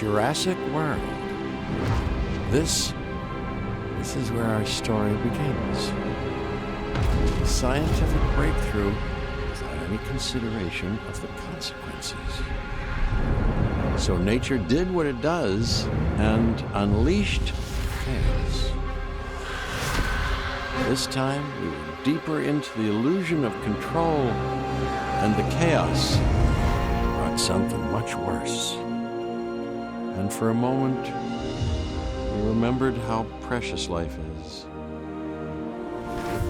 Jurassic World. This is where our story begins. A scientific breakthrough without any consideration of the consequences. So nature did what it does and unleashed chaos. This time, we were deeper into the illusion of control, and the chaos brought something much worse. And for a moment, we remembered how precious life is.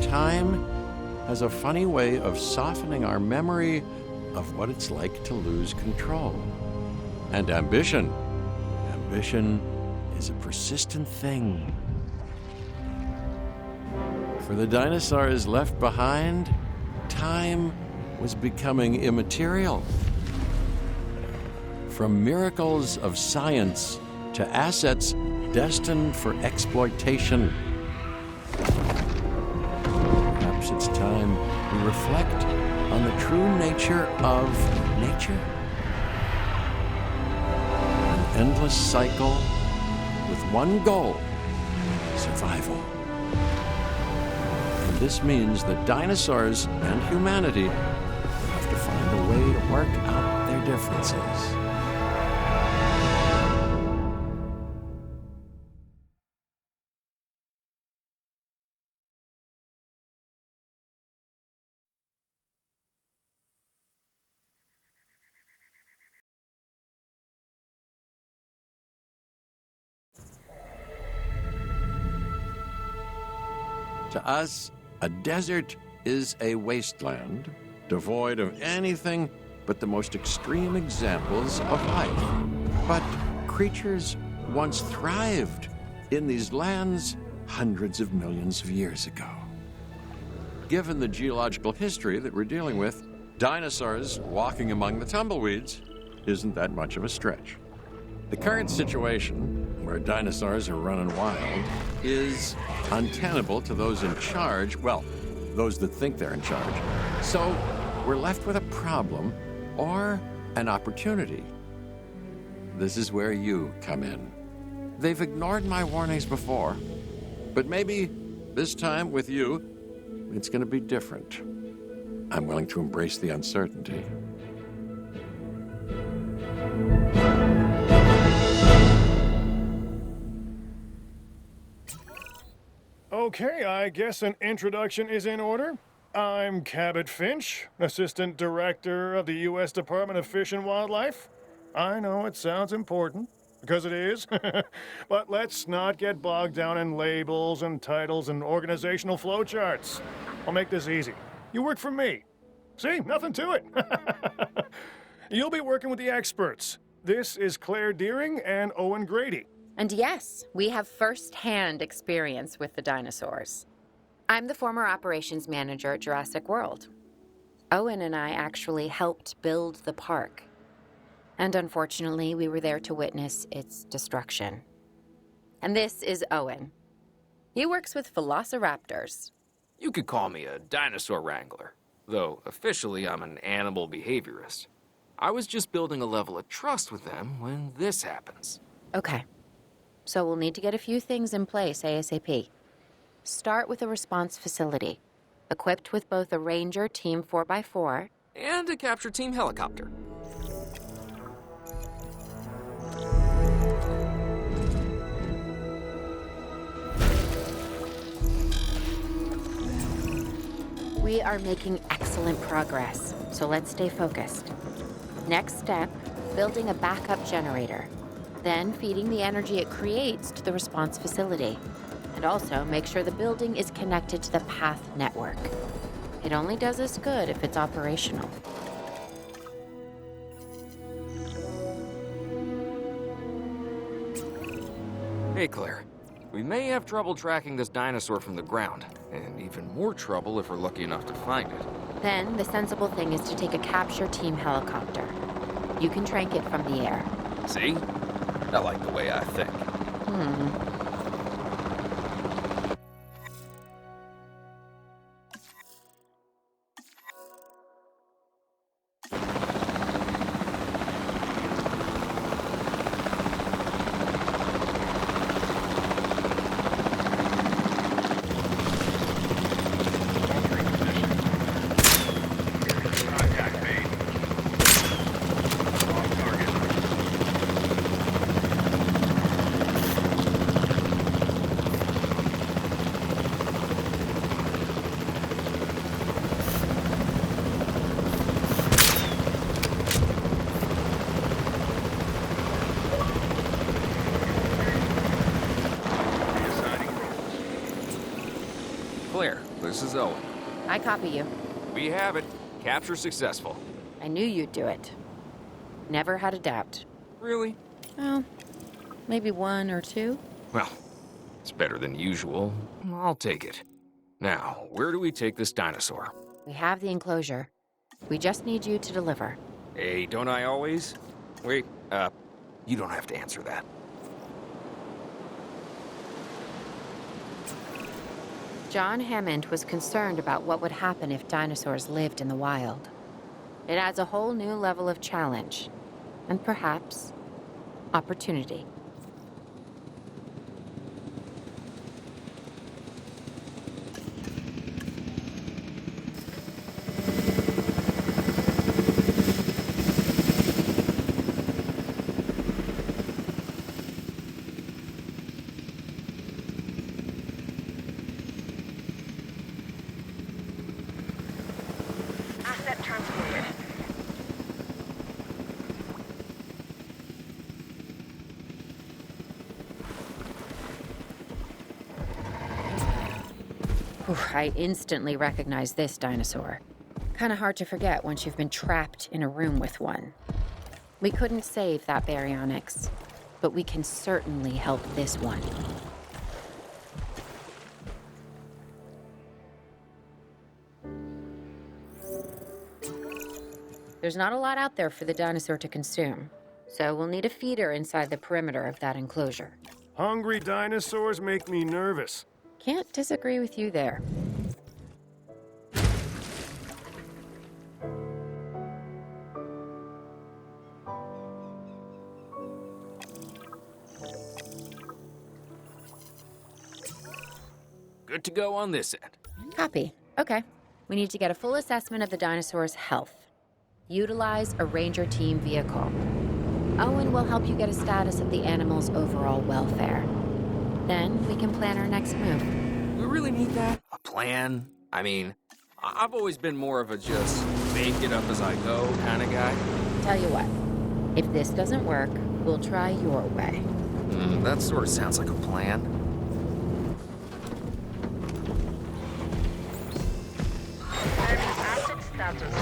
Time has a funny way of softening our memory of what it's like to lose control. And ambition is a persistent thing. For the dinosaurs left behind, time was becoming immaterial. From miracles of science to assets destined for exploitation. Perhaps it's time we reflect on the true nature of nature. An endless cycle with one goal: survival. And this means that dinosaurs and humanity have to find a way to work out their differences. To us, a desert is a wasteland, devoid of anything but the most extreme examples of life. But creatures once thrived in these lands hundreds of millions of years ago. Given the geological history that we're dealing with, dinosaurs walking among the tumbleweeds isn't that much of a stretch. The current situation, where dinosaurs are running wild, is untenable to those in charge, well, those that think they're in charge. So we're left with a problem or an opportunity. This is where you come in. They've ignored my warnings before, but maybe this time with you, it's going to be different. I'm willing to embrace the uncertainty. Okay, I guess an introduction is in order. I'm Cabot Finch, Assistant Director of the U.S. Department of Fish and Wildlife. I know it sounds important, because it is, but let's not get bogged down in labels and titles and organizational flowcharts. I'll make this easy. You work for me. See, nothing to it. You'll be working with the experts. This is Claire Deering and Owen Grady. And yes, we have first-hand experience with the dinosaurs. I'm the former operations manager at Jurassic World. Owen and I actually helped build the park. And unfortunately, we were there to witness its destruction. And this is Owen. He works with velociraptors. You could call me a dinosaur wrangler, though officially I'm an animal behaviorist. I was just building a level of trust with them when this happens. Okay. So we'll need to get a few things in place ASAP. Start with a response facility, equipped with both a Ranger Team 4x4 and a capture team helicopter. We are making excellent progress, so let's stay focused. Next step, building a backup generator. Then feeding the energy it creates to the response facility. And also make sure the building is connected to the path network. It only does us good if it's operational. Hey, Claire. We may have trouble tracking this dinosaur from the ground, and even more trouble if we're lucky enough to find it. Then the sensible thing is to take a capture team helicopter. You can trank it from the air. See? I like the way I think. this is Owen. I copy you. We have it. Capture successful. I knew you'd do it. Never had a doubt. Really? Well, maybe one or two. Well, it's better than usual. I'll take it. Now, where do we take this dinosaur? We have the enclosure. We just need you to deliver. Hey, don't I always? Wait, you don't have to answer that. John Hammond was concerned about what would happen if dinosaurs lived in the wild. It adds a whole new level of challenge, and perhaps opportunity. Asset transported. Whew, I instantly recognize this dinosaur. Kinda hard to forget once you've been trapped in a room with one. We couldn't save that baryonyx, but we can certainly help this one. There's not a lot out there for the dinosaur to consume, so we'll need a feeder inside the perimeter of that enclosure. Hungry dinosaurs make me nervous. Can't disagree with you there. Good to go on this end. Copy. Okay. We need to get a full assessment of the dinosaur's health. Utilize a ranger team vehicle. Owen will help you get a status of the animal's overall welfare. Then we can plan our next move. We really need that? A plan? I mean, I've always been more of a just make it up as I go kind of guy. Tell you what, if this doesn't work, we'll try your way. That sort of sounds like a plan. Asset status.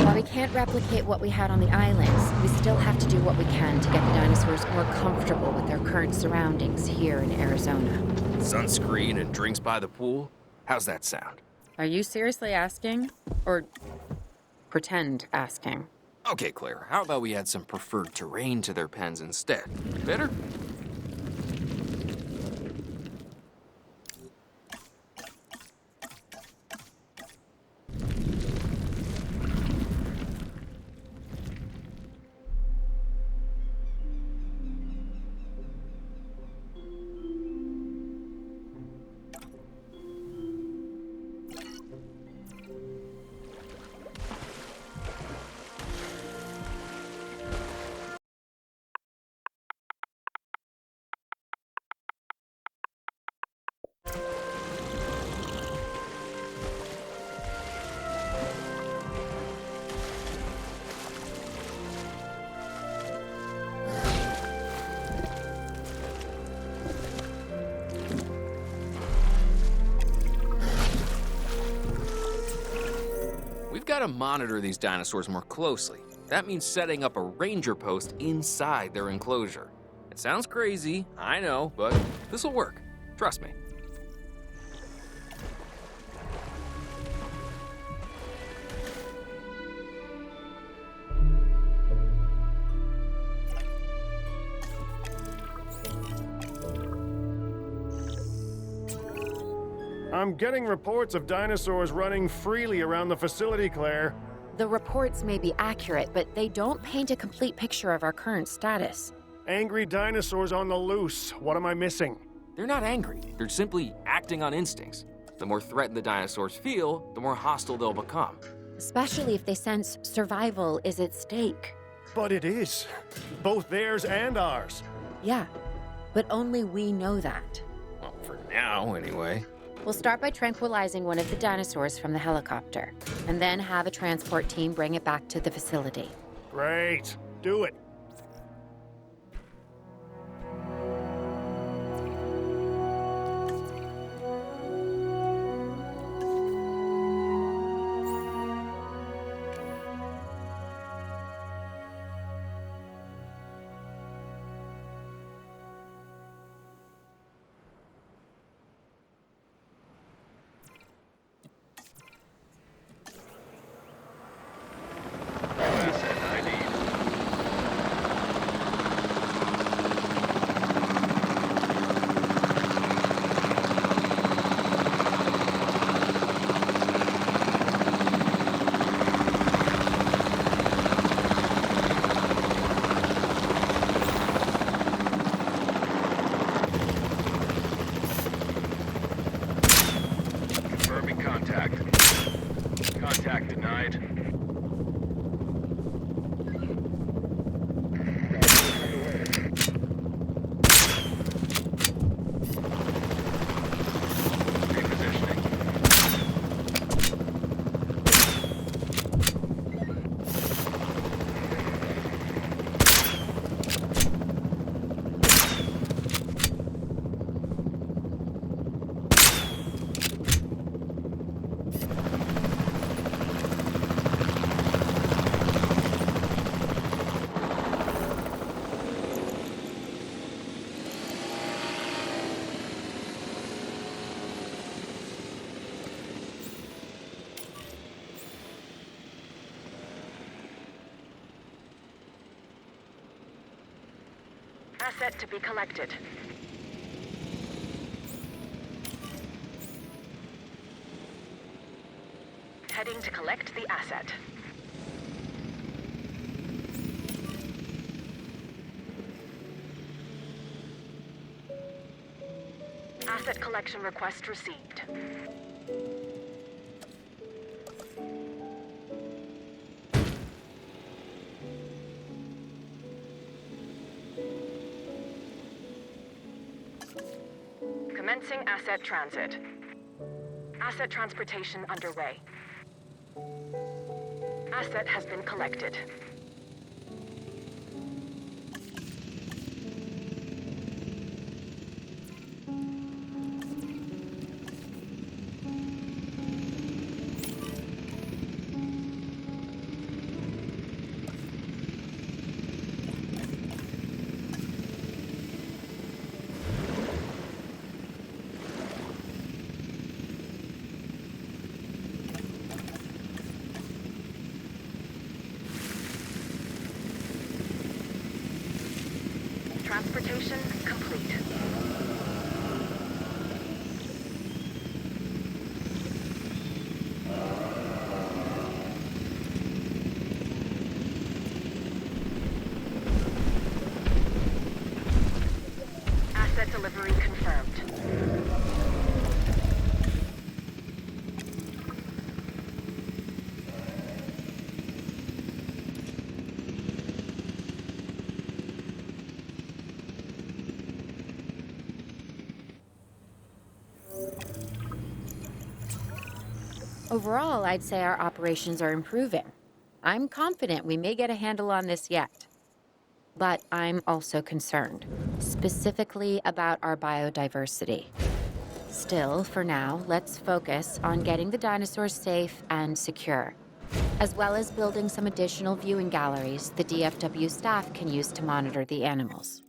While we can't replicate what we had on the islands, we still have to do what we can to get the dinosaurs more comfortable with their current surroundings here in Arizona. Sunscreen and drinks by the pool? How's that sound? Are you seriously asking? Or pretend asking? Okay, Claire, how about we add some preferred terrain to their pens instead? Better? We've got to monitor these dinosaurs more closely. That means setting up a ranger post inside their enclosure. It sounds crazy, I know, but this'll work. Trust me. I'm getting reports of dinosaurs running freely around the facility, Claire. The reports may be accurate, but they don't paint a complete picture of our current status. Angry dinosaurs on the loose. What am I missing? They're not angry. They're simply acting on instincts. The more threatened the dinosaurs feel, the more hostile they'll become. Especially if they sense survival is at stake. But it is. Both theirs and ours. Yeah, but only we know that. Well, for now, anyway. We'll start by tranquilizing one of the dinosaurs from the helicopter, and then have a transport team bring it back to the facility. Great. Do it. Contact denied. Asset to be collected. Heading to collect the asset. Asset collection request received. Commencing asset transit. Asset transportation underway. Asset has been collected. Transportation complete. Asset delivery confirmed. Overall, I'd say our operations are improving. I'm confident we may get a handle on this yet. But I'm also concerned, specifically about our biodiversity. Still, for now, let's focus on getting the dinosaurs safe and secure, as well as building some additional viewing galleries the DFW staff can use to monitor the animals.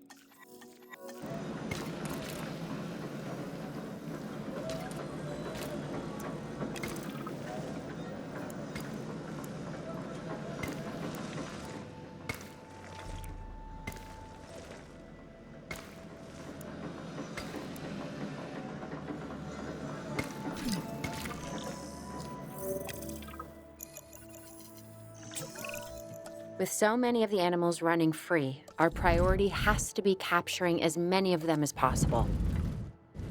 With so many of the animals running free, our priority has to be capturing as many of them as possible.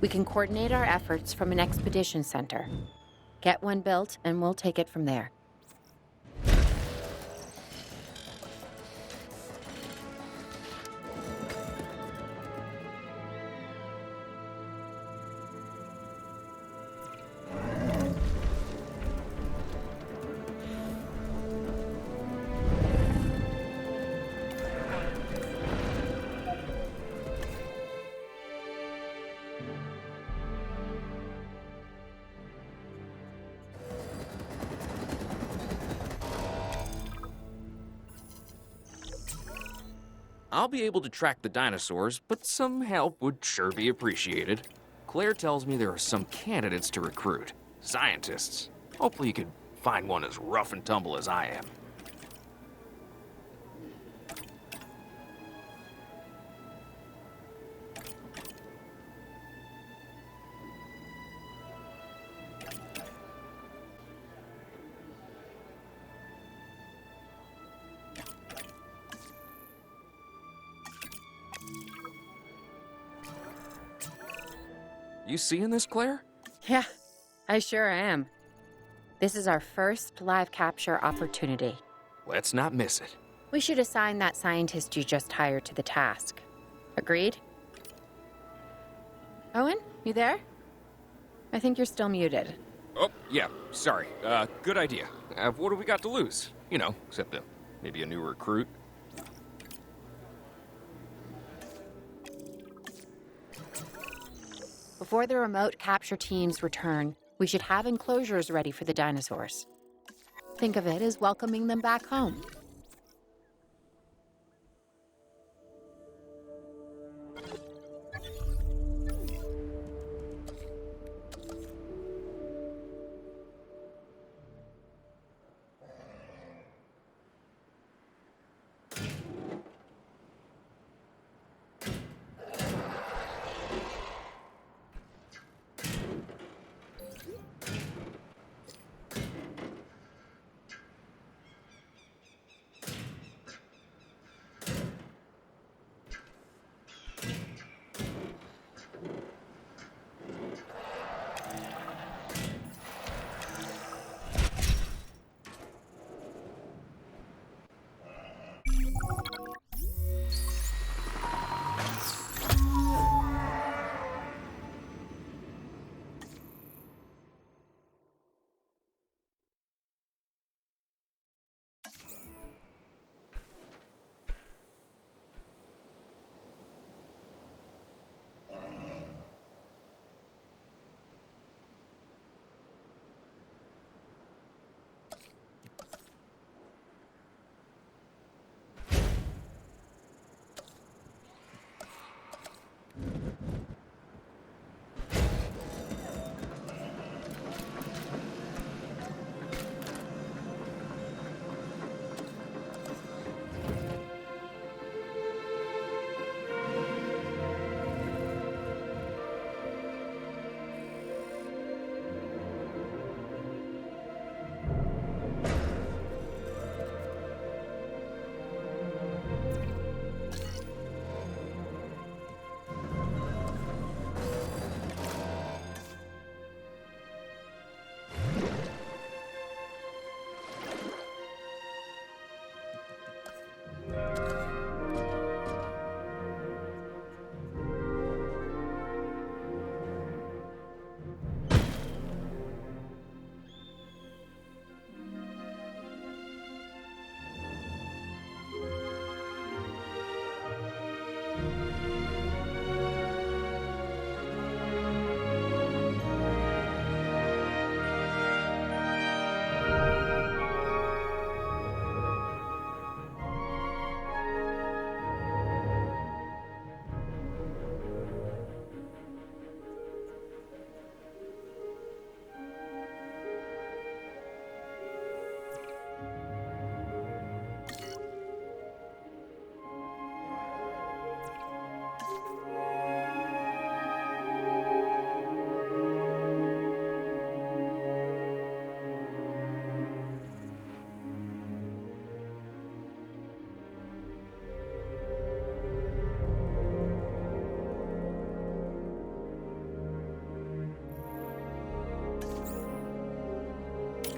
We can coordinate our efforts from an expedition center. Get one built, and we'll take it from there. I'll be able to track the dinosaurs, but some help would sure be appreciated. Claire tells me there are some candidates to recruit. Scientists. Hopefully you could find one as rough and tumble as I am. You seeing this, Claire? Yeah, I sure am. This is our first live capture opportunity. Let's not miss it. We should assign that scientist you just hired to the task. Agreed? Owen, you there? I think you're still muted. Oh, yeah, sorry. Good idea. What do we got to lose? You know, except maybe a new recruit. Before the remote capture teams return, we should have enclosures ready for the dinosaurs. Think of it as welcoming them back home.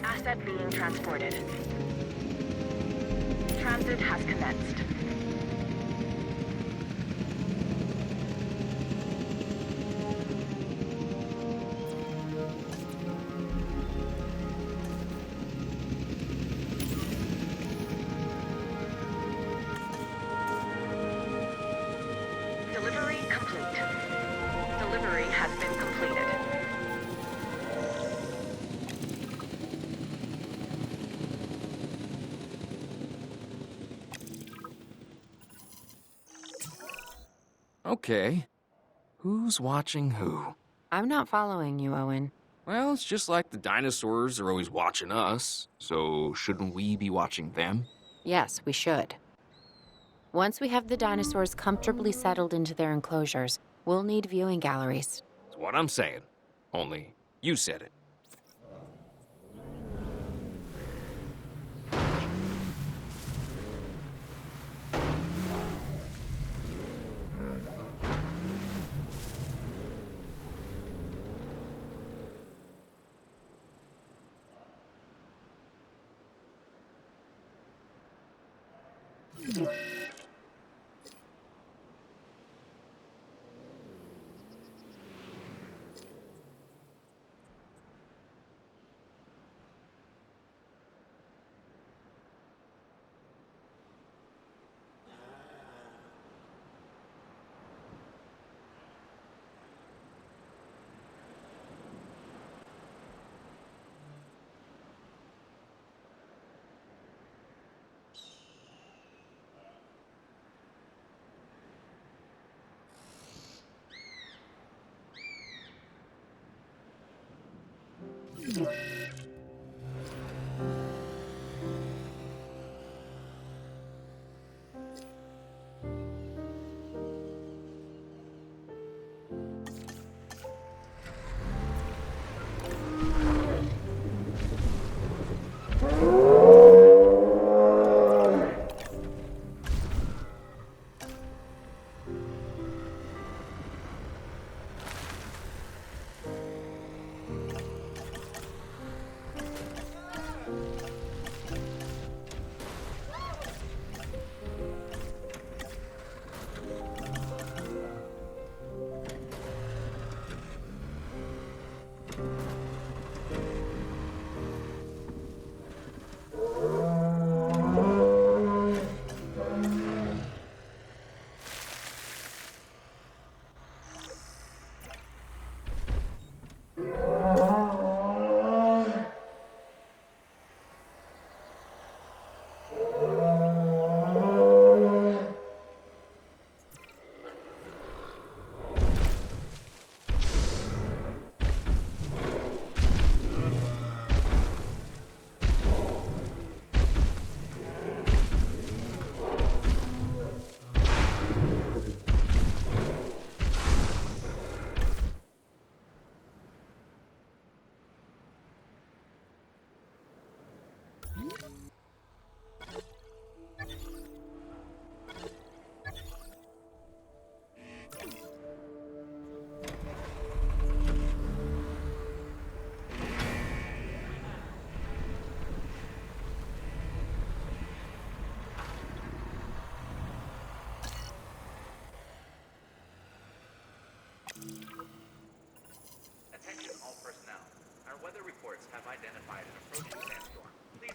Asset being transported. Transit has commenced. Delivery complete. Delivery has been completed. Okay. Who's watching who? I'm not following you, Owen. Well, it's just like the dinosaurs are always watching us, so shouldn't we be watching them? Yes, we should. Once we have the dinosaurs comfortably settled into their enclosures, we'll need viewing galleries. That's what I'm saying. Only, you said it.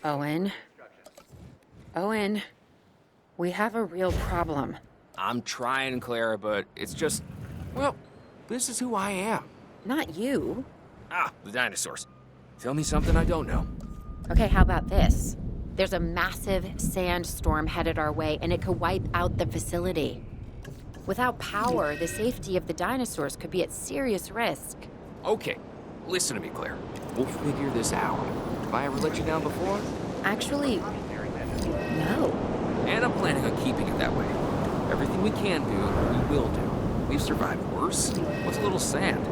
Owen. Owen. We have a real problem. I'm trying, Clara, but it's just, well, this is who I am. Not you. Ah, the dinosaurs. Tell me something I don't know. Okay, how about this? There's a massive sandstorm headed our way, and it could wipe out the facility. Without power, the safety of the dinosaurs could be at serious risk. Okay, listen to me, Claire. We'll figure this out. Have I ever let you down before? Actually, no. And I'm planning on keeping it that way. Everything we can do, we will do. We've survived worse. What's a little sand?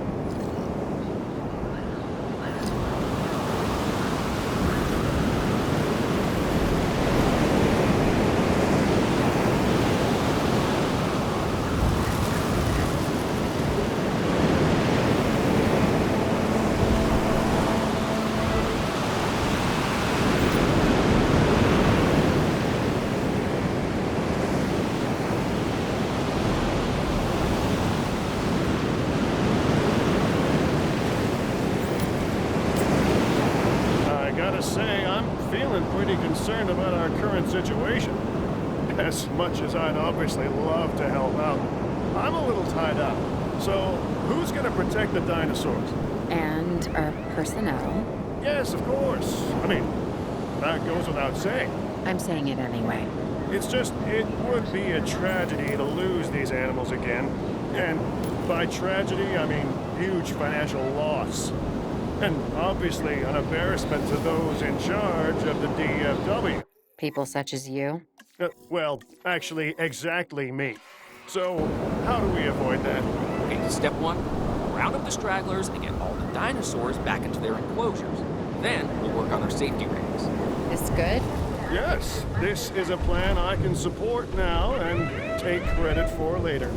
Concerned about our current situation. As much as I'd obviously love to help out, I'm a little tied up. So, who's gonna protect the dinosaurs? And our personnel. Yes, of course. I mean, that goes without saying. I'm saying it anyway. It's just, it would be a tragedy to lose these animals again. And by tragedy, I mean huge financial loss. And obviously an embarrassment to those in charge of the DFW. People such as you? Well, actually, exactly me. So, how do we avoid that? Okay, step one, round up the stragglers and get all the dinosaurs back into their enclosures. Then we'll work on our safety ratings. This good? Yes, this is a plan I can support now and take credit for later.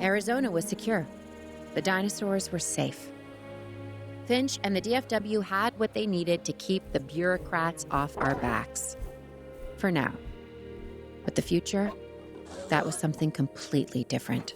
Arizona was secure. The dinosaurs were safe. Finch and the DFW had what they needed to keep the bureaucrats off our backs. For now. But the future, that was something completely different.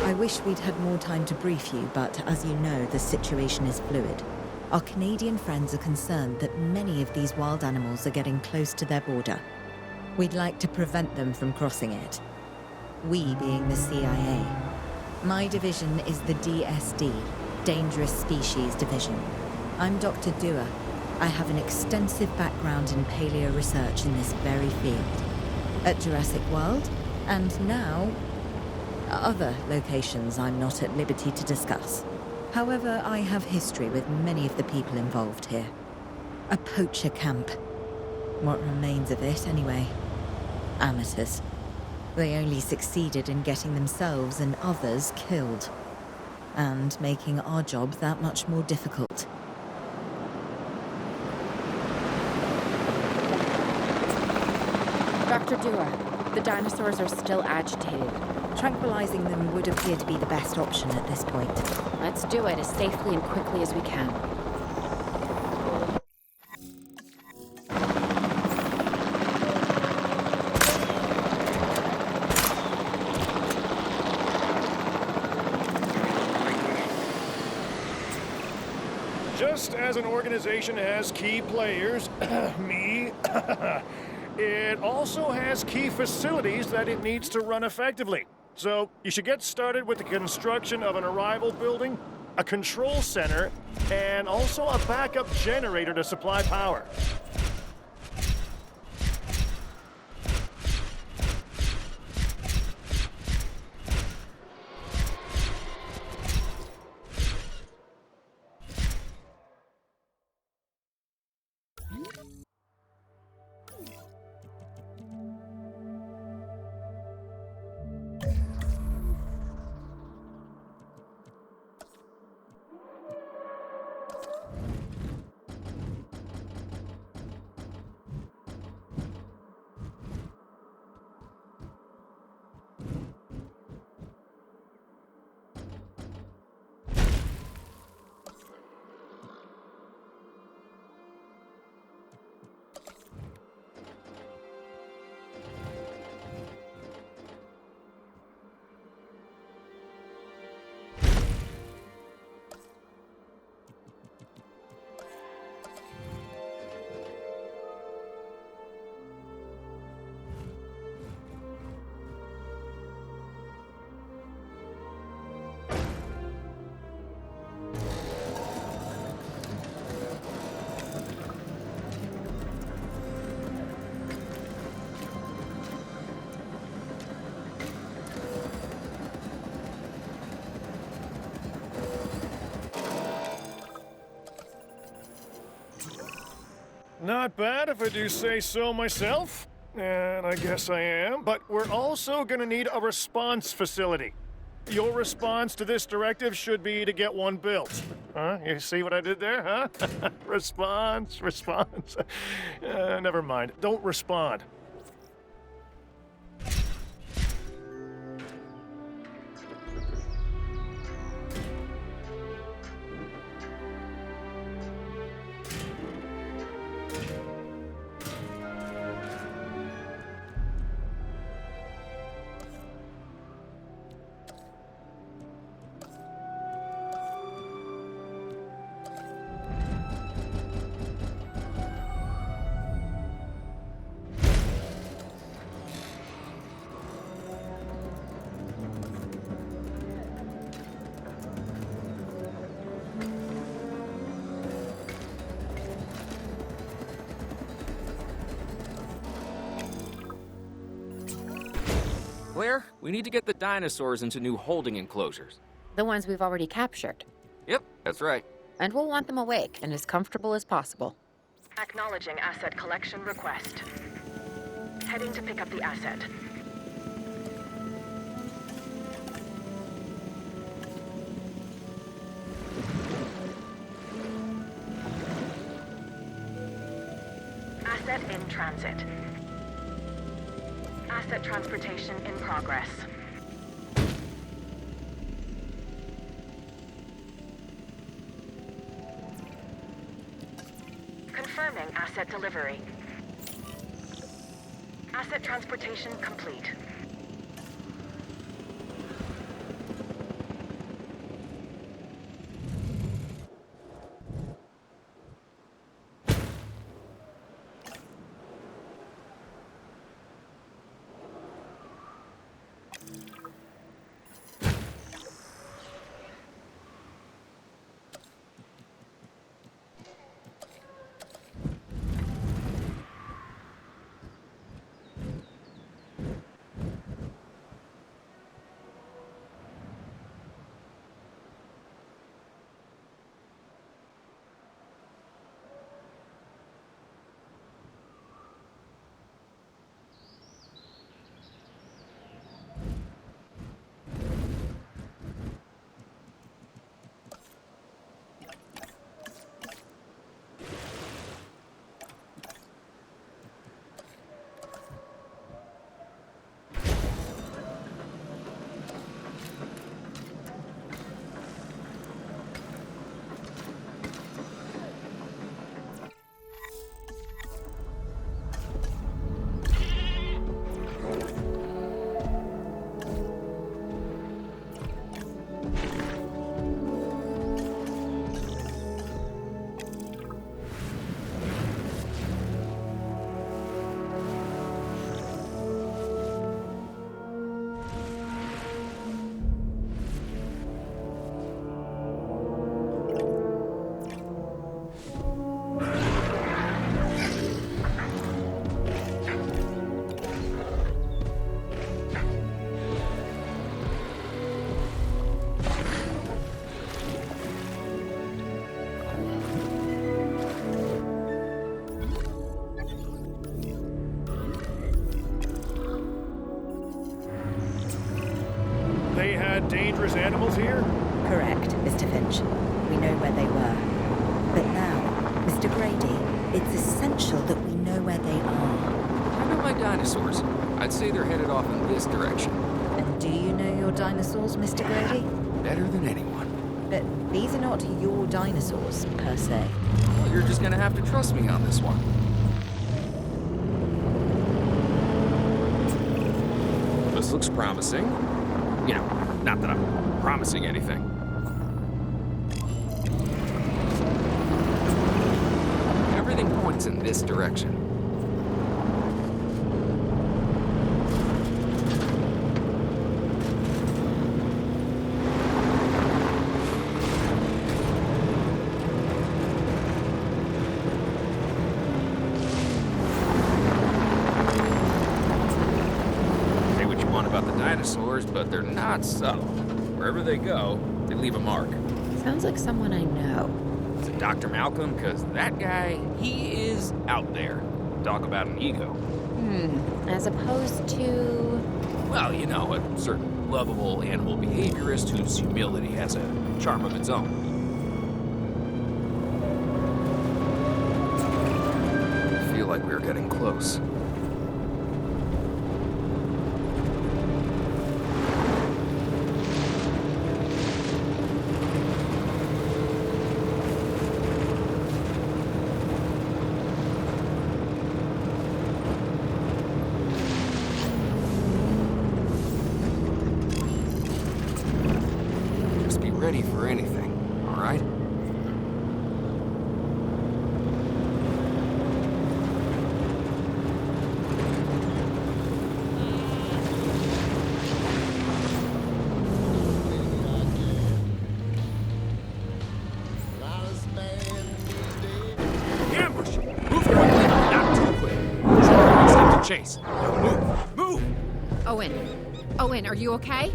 I wish we'd had more time to brief you, but as you know, the situation is fluid. Our Canadian friends are concerned that many of these wild animals are getting close to their border. We'd like to prevent them from crossing it. We being the CIA. My division is the DSD, Dangerous Species Division. I'm Dr. Dua. I have an extensive background in paleo research in this very field. At Jurassic World, and now other locations I'm not at liberty to discuss. However, I have history with many of the people involved here. A poacher camp. What remains of it, anyway. Amateurs. They only succeeded in getting themselves and others killed. And making our job that much more difficult. Dr. Dua, the dinosaurs are still agitated. Tranquilizing them would appear to be the best option at this point. Let's do it as safely and quickly as we can. Just as an organization has key players, me, it also has key facilities that it needs to run effectively. So you should get started with the construction of an arrival building, a control center, and also a backup generator to supply power. Not bad if I do say so myself. And I guess I am. But we're also gonna need a response facility. Your response to this directive should be to get one built. Huh? You see what I did there, huh? Response. Never mind. Don't respond. Claire, we need to get the dinosaurs into new holding enclosures. The ones we've already captured. That's right. And we'll want them awake and as comfortable as possible. Acknowledging asset collection request. Heading to pick up the asset. Asset in transit. Asset transportation in progress. Confirming asset delivery. Asset transportation complete. They had dangerous animals here? Correct, Mr. Finch. We know where they were. But now, Mr. Grady, it's essential that we know where they are. I know my dinosaurs. I'd say they're headed off in this direction. And do you know your dinosaurs, Mr. Grady? Better than anyone. But these are not your dinosaurs, per se. Well, you're just gonna have to trust me on this one. This looks promising. You know, not that I'm promising anything. Everything points in this direction. Say what you want about the dinosaurs, but they're not subtle. Wherever they go, they leave a mark. Sounds like someone I know. Is it Dr. Malcolm? Because that guy, he is out there. Talk about an ego. As opposed to... Well, you know, a certain lovable animal behaviorist whose humility has a charm of its own. I feel like we're getting close. Just be ready for anything, all right? Ambush! Move quickly, not too quick. Someone seems to chase. Move! Move! Owen, are you okay?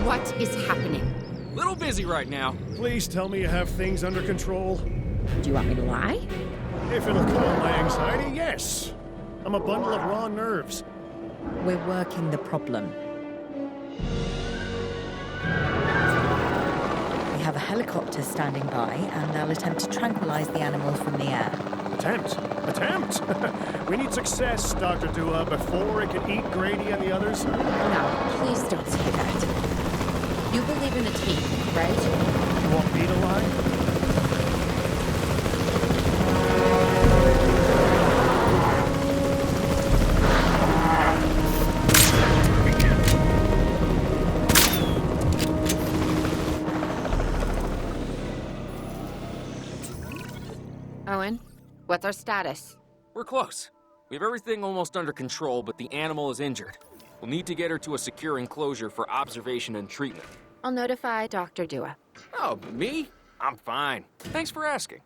What is happening? Little busy right now. Please tell me you have things under control. Do you want me to lie? If it'll calm my anxiety, yes. I'm a bundle of raw nerves. We're working the problem. We have a helicopter standing by, and they'll attempt to tranquilize the animal from the air. Attempt! We need success, Dr. Dua, before it can eat Grady and the others. No, please don't say that. You believe in a team, right? You want me to lie? Owen, what's our status? We're close. We have everything almost under control, but the animal is injured. We'll need to get her to a secure enclosure for observation and treatment. I'll notify Dr. Dua. Oh, me? I'm fine. Thanks for asking.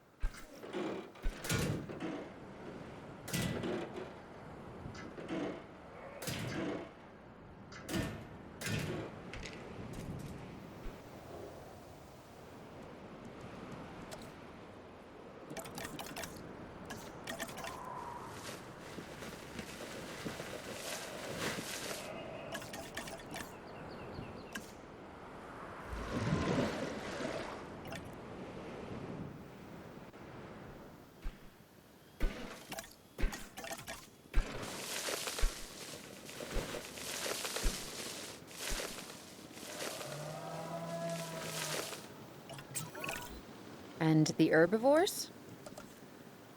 And the herbivores?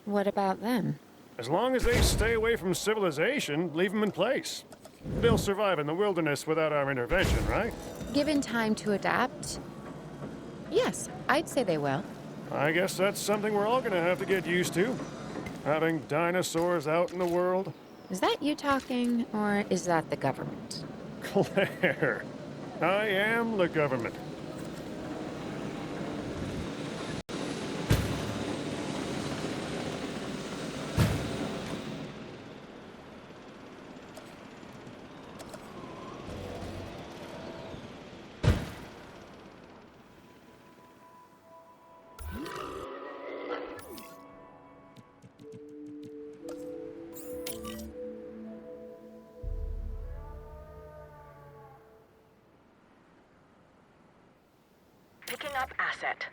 What about them? As long as they stay away from civilization, leave them in place. They'll survive in the wilderness without our intervention, right? Given time to adapt? Yes, I'd say they will. I guess that's something we're all gonna have to get used to. Having dinosaurs out in the world. Is that you talking, or is that the government? Claire, I am the government. Picking up asset.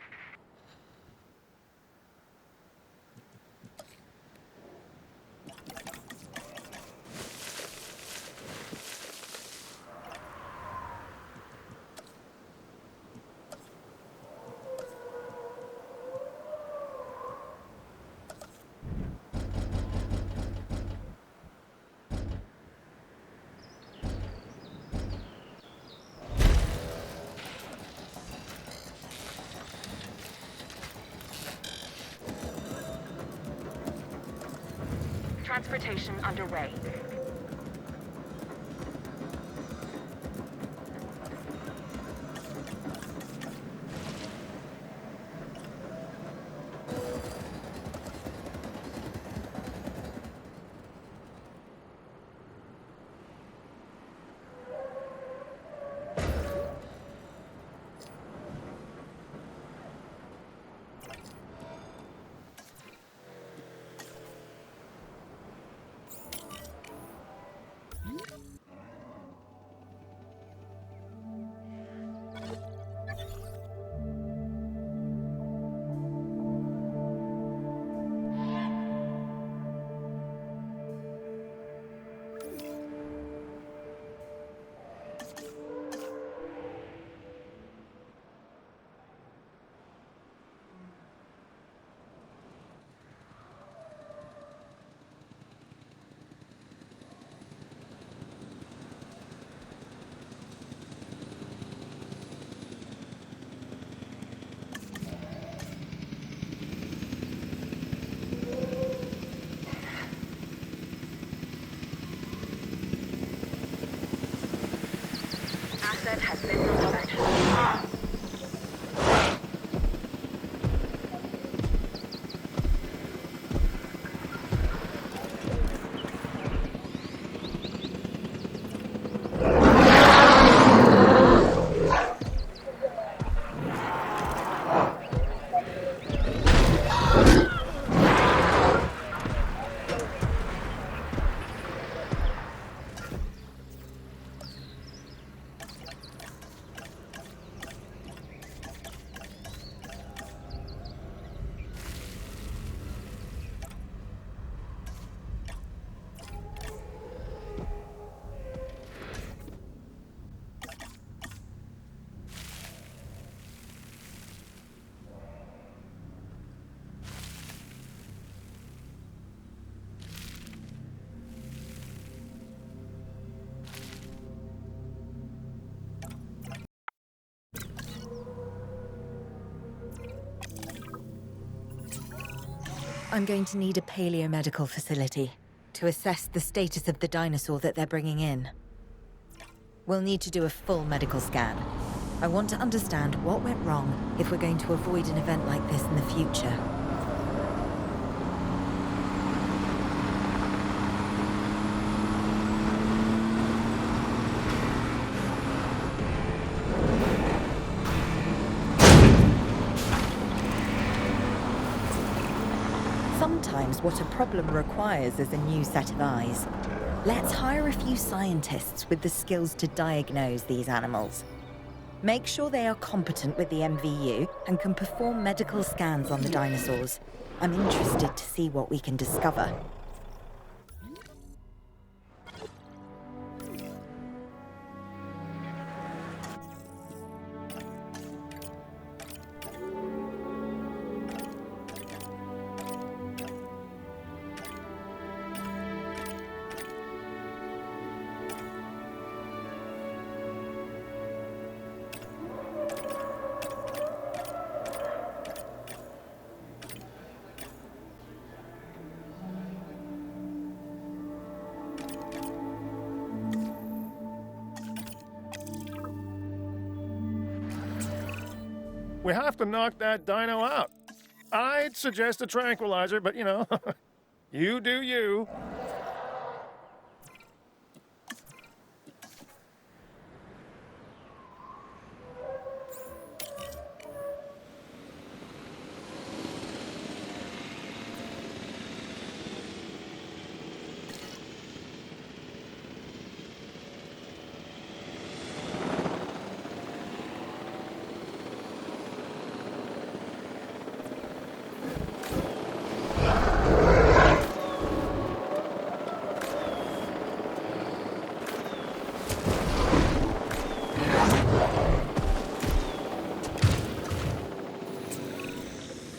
Transportation underway. Asset has been inspected. I'm going to need a paleomedical facility to assess the status of the dinosaur that they're bringing in. We'll need to do a full medical scan. I want to understand what went wrong if we're going to avoid an event like this in the future. Sometimes what a problem requires is a new set of eyes. Let's hire a few scientists with the skills to diagnose these animals. Make sure they are competent with the MVU and can perform medical scans on the dinosaurs. I'm interested to see what we can discover. We have to knock that dino out. I'd suggest a tranquilizer, but you know, you do you.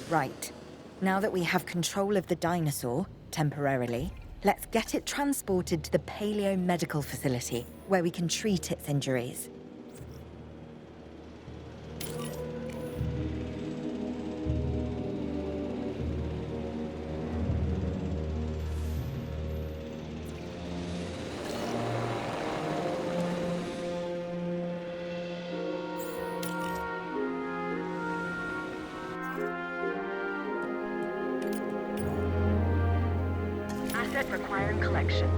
Right. Now that we have control of the dinosaur, temporarily, let's get it transported to the paleomedical facility, where we can treat its injuries. Asset requiring collection.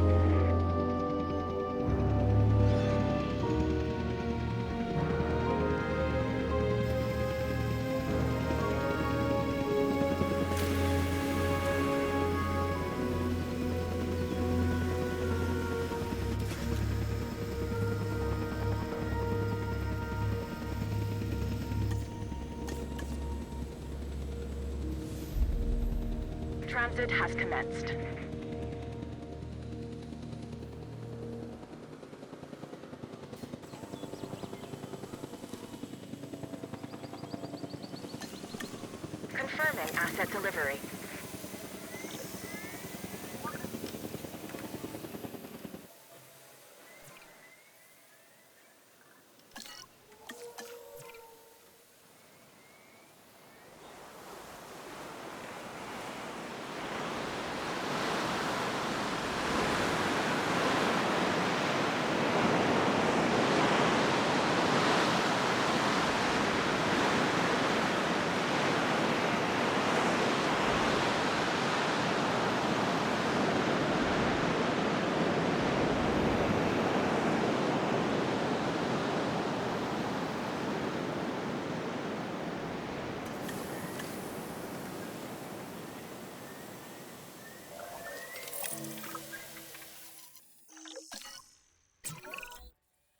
Transit has commenced. Confirming asset delivery.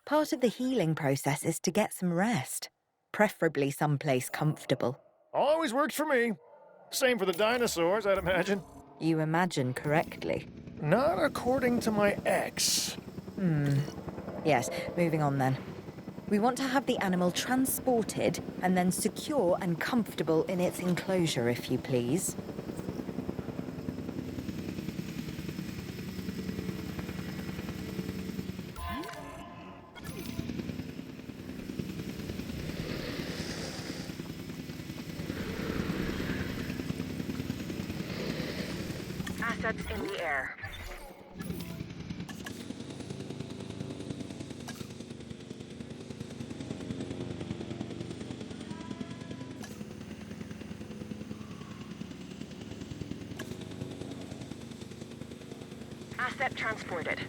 Part of the healing process is to get some rest, preferably someplace comfortable. Always works for me. Same for the dinosaurs, I'd imagine. You imagine correctly. Not according to my ex. Yes, moving on then. We want to have the animal transported and then secure and comfortable in its enclosure, if you please. Assets in the air. Asset transported.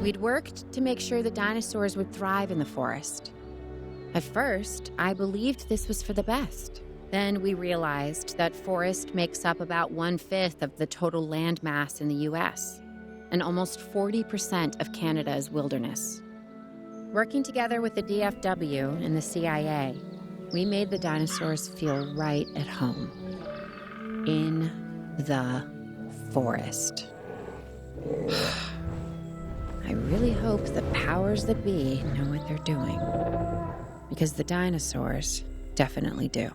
We'd worked to make sure the dinosaurs would thrive in the forest. At first, I believed this was for the best. Then we realized that forest makes up about 1/5 of the total land mass in the US, and almost 40% of Canada's wilderness. Working together with the DFW and the CIA, we made the dinosaurs feel right at home. In the forest. I really hope the powers that be know what they're doing. Because the dinosaurs definitely do.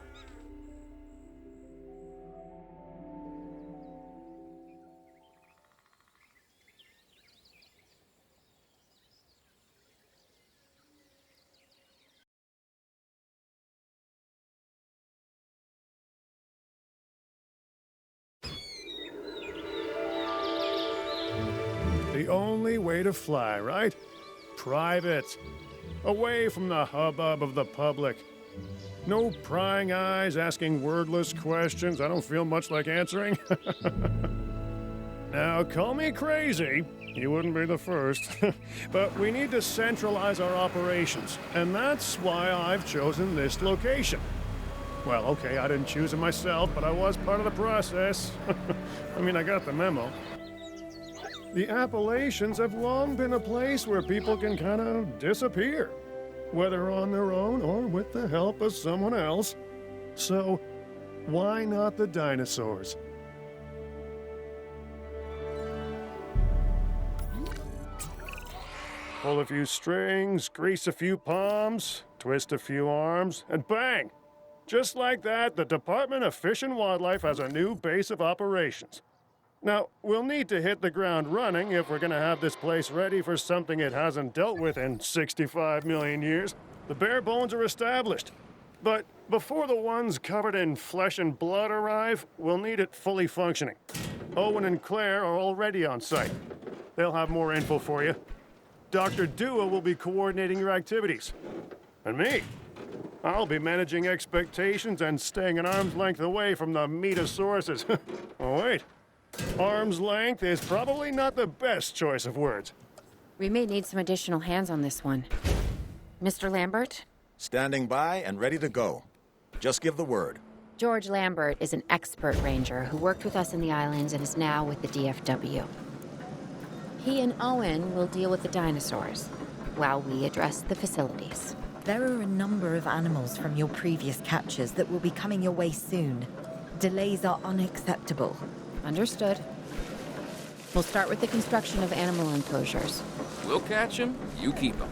The only way to fly, right? Private. Away from the hubbub of the public. No prying eyes asking wordless questions I don't feel much like answering. Now, call me crazy. You wouldn't be the first. But we need to centralize our operations, and that's why I've chosen this location. Well, okay, I didn't choose it myself, but I was part of the process. I mean, I got the memo. The Appalachians have long been a place where people can kind of disappear, whether on their own or with the help of someone else. So, why not the dinosaurs? Pull a few strings, grease a few palms, twist a few arms, and bang! Just like that, the Department of Fish and Wildlife has a new base of operations. Now, we'll need to hit the ground running if we're going to have this place ready for something it hasn't dealt with in 65 million years. The bare bones are established. But before the ones covered in flesh and blood arrive, we'll need it fully functioning. Owen and Claire are already on site. They'll have more info for you. Dr. Dua will be coordinating your activities. And me, I'll be managing expectations and staying an arm's length away from the meatosauruses. Oh, wait. Arm's length is probably not the best choice of words. We may need some additional hands on this one. Mr. Lambert? Standing by and ready to go. Just give the word. George Lambert is an expert ranger who worked with us in the islands and is now with the DFW. He and Owen will deal with the dinosaurs, while we address the facilities. There are a number of animals from your previous captures that will be coming your way soon. Delays are unacceptable. Understood. We'll start with the construction of animal enclosures. We'll catch him, you keep him.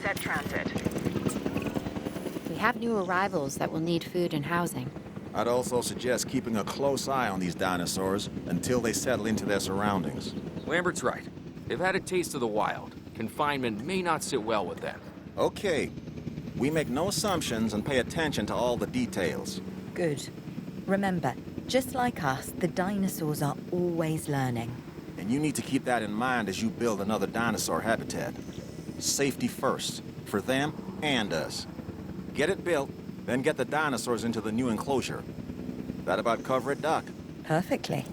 asset transit. We have new arrivals that will need food and housing. I'd also suggest keeping a close eye on these dinosaurs until they settle into their surroundings. Lambert's right. They've had a taste of the wild. Confinement may not sit well with them. Okay. We make no assumptions and pay attention to all the details. Good. Remember, just like us, the dinosaurs are always learning. And you need to keep that in mind as you build another dinosaur habitat. Safety first, for them and us. Get it built, then get the dinosaurs into the new enclosure. That about cover it, Doc? Perfectly.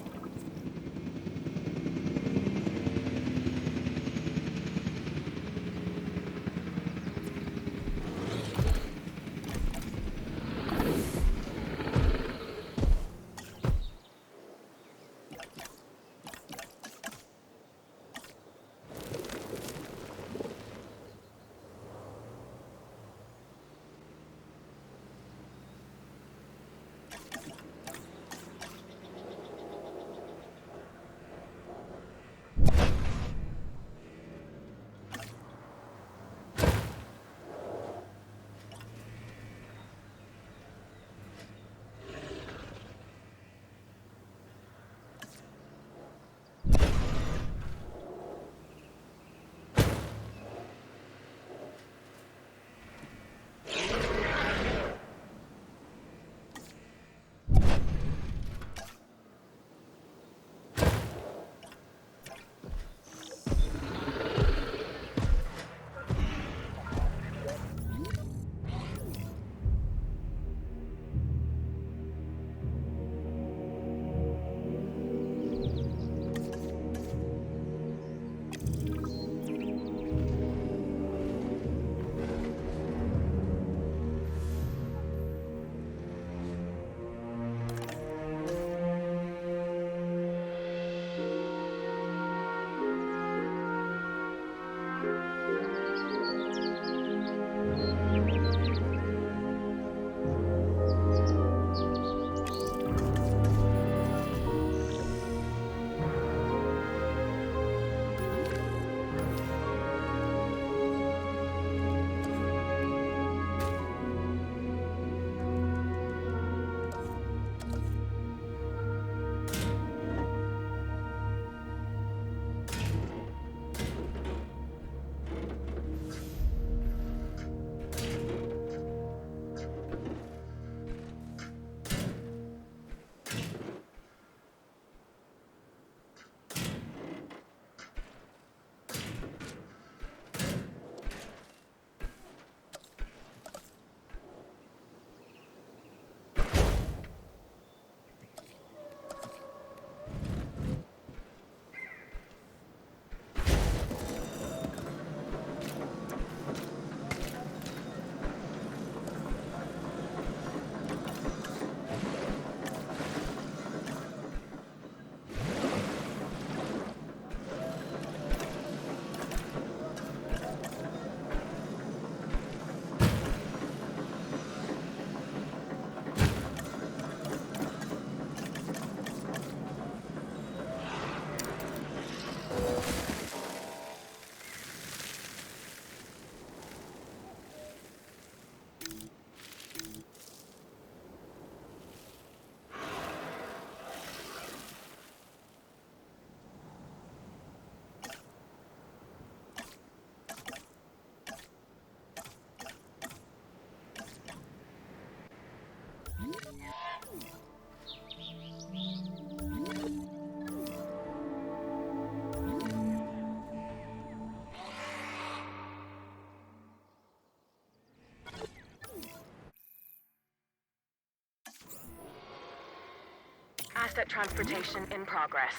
Asset transportation in progress.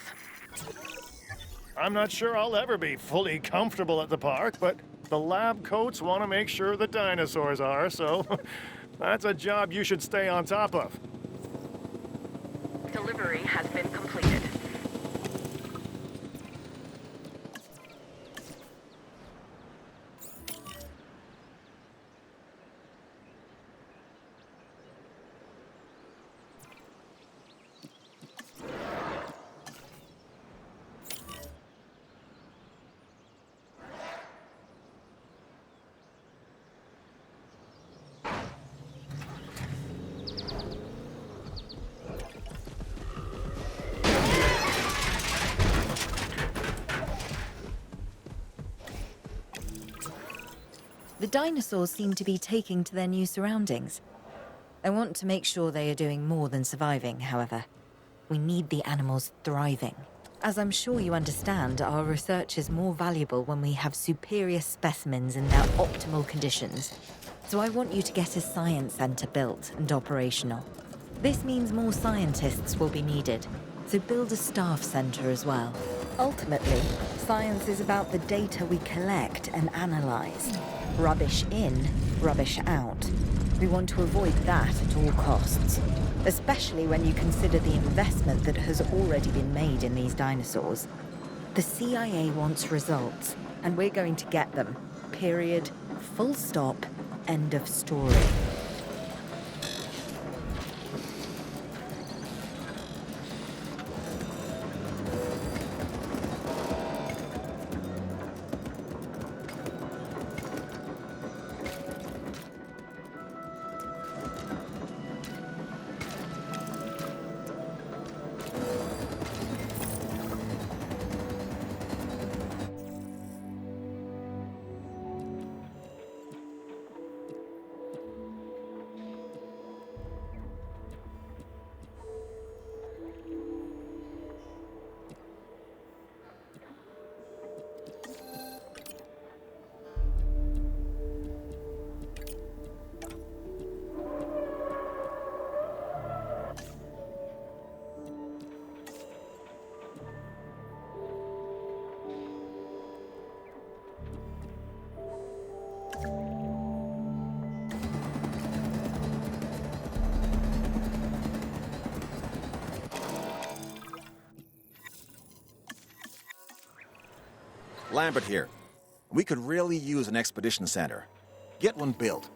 I'm not sure I'll ever be fully comfortable at the park, but the lab coats want to make sure the dinosaurs are, so that's a job you should stay on top of. Delivery has been completed. The dinosaurs seem to be taking to their new surroundings. I want to make sure they are doing more than surviving, however. We need the animals thriving. As I'm sure you understand, our research is more valuable when we have superior specimens in their optimal conditions. So I want you to get a science center built and operational. This means more scientists will be needed, so build a staff center as well. Ultimately, science is about the data we collect and analyze. Rubbish in, rubbish out. We want to avoid that at all costs, especially when you consider the investment that has already been made in these dinosaurs. The CIA wants results, and we're going to get them. Period. Full stop. End of story. Lambert here. We could really use an expedition center. Get one built.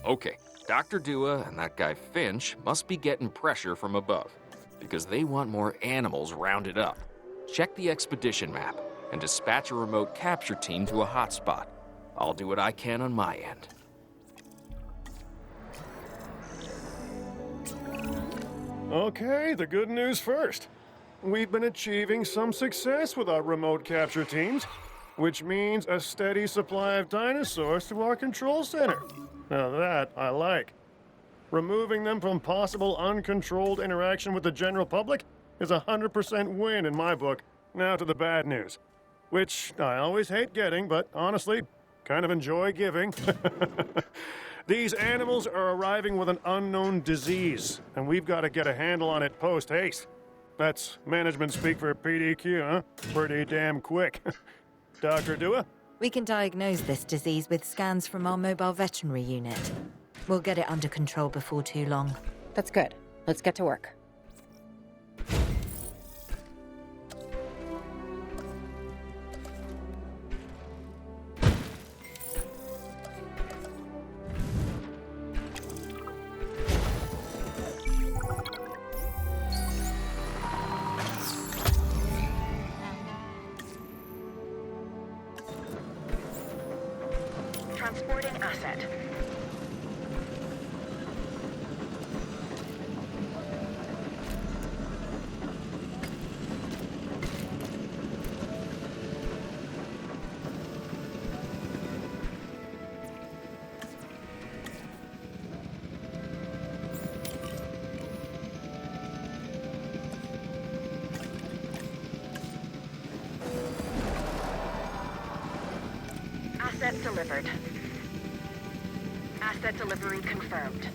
Okay, Dr. Dua and that guy Finch must be getting pressure from above, because they want more animals rounded up. Check the expedition map and dispatch a remote capture team to a hotspot. I'll do what I can on my end. Okay, the good news first. We've been achieving some success with our remote capture teams, which means a steady supply of dinosaurs to our control center. Now that I like. Removing them from possible uncontrolled interaction with the general public is a 100% win in my book. Now to the bad news, which I always hate getting, but honestly, kind of enjoy giving. These animals are arriving with an unknown disease, and we've got to get a handle on it post-haste. That's management speak for PDQ, huh? Pretty damn quick. Dr. Dua? We can diagnose this disease with scans from our mobile veterinary unit. We'll get it under control before too long. That's good. Let's get to work. Transporting asset. delivered. Asset delivery confirmed.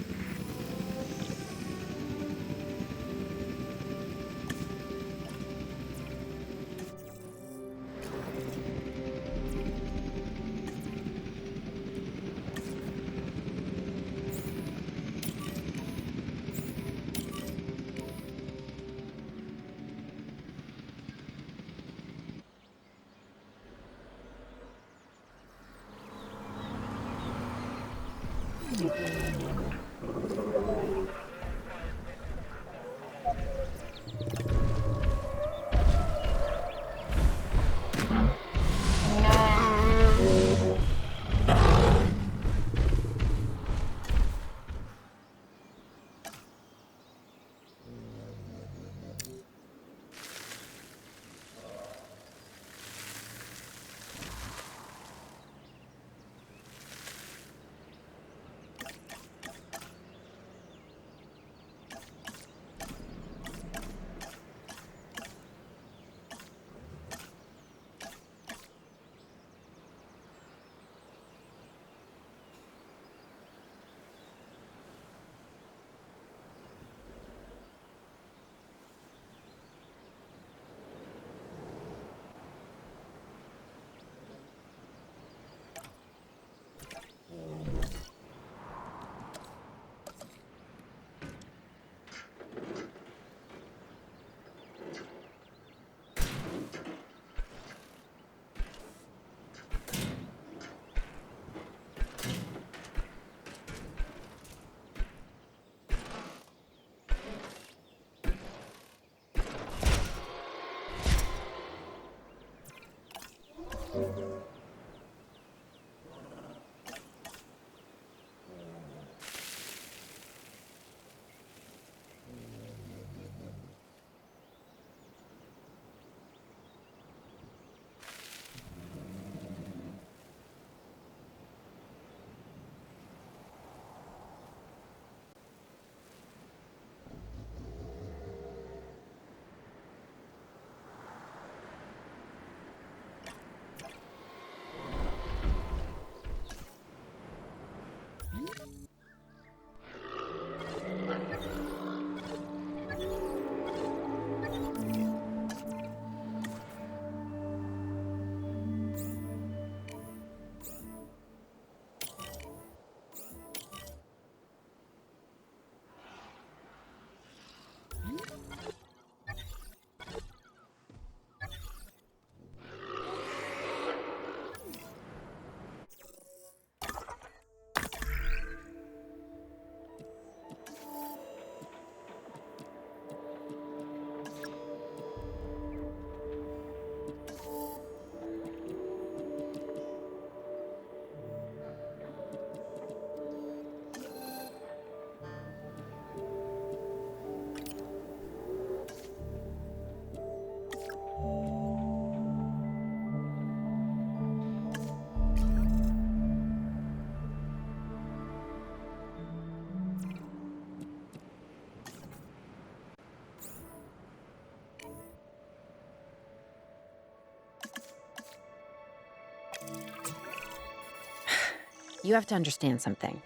You have to understand something.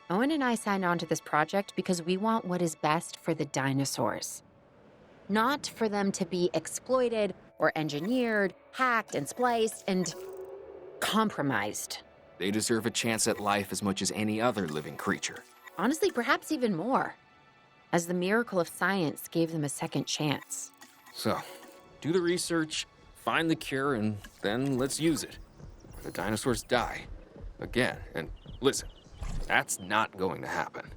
Owen and I signed on to this project because we want what is best for the dinosaurs. Not for them to be exploited or engineered, hacked and spliced and compromised. They deserve a chance at life as much as any other living creature. Honestly, perhaps even more, as the miracle of science gave them a second chance. So, do the research, find the cure, and then let's use it. The dinosaurs die. Again, and listen, that's not going to happen.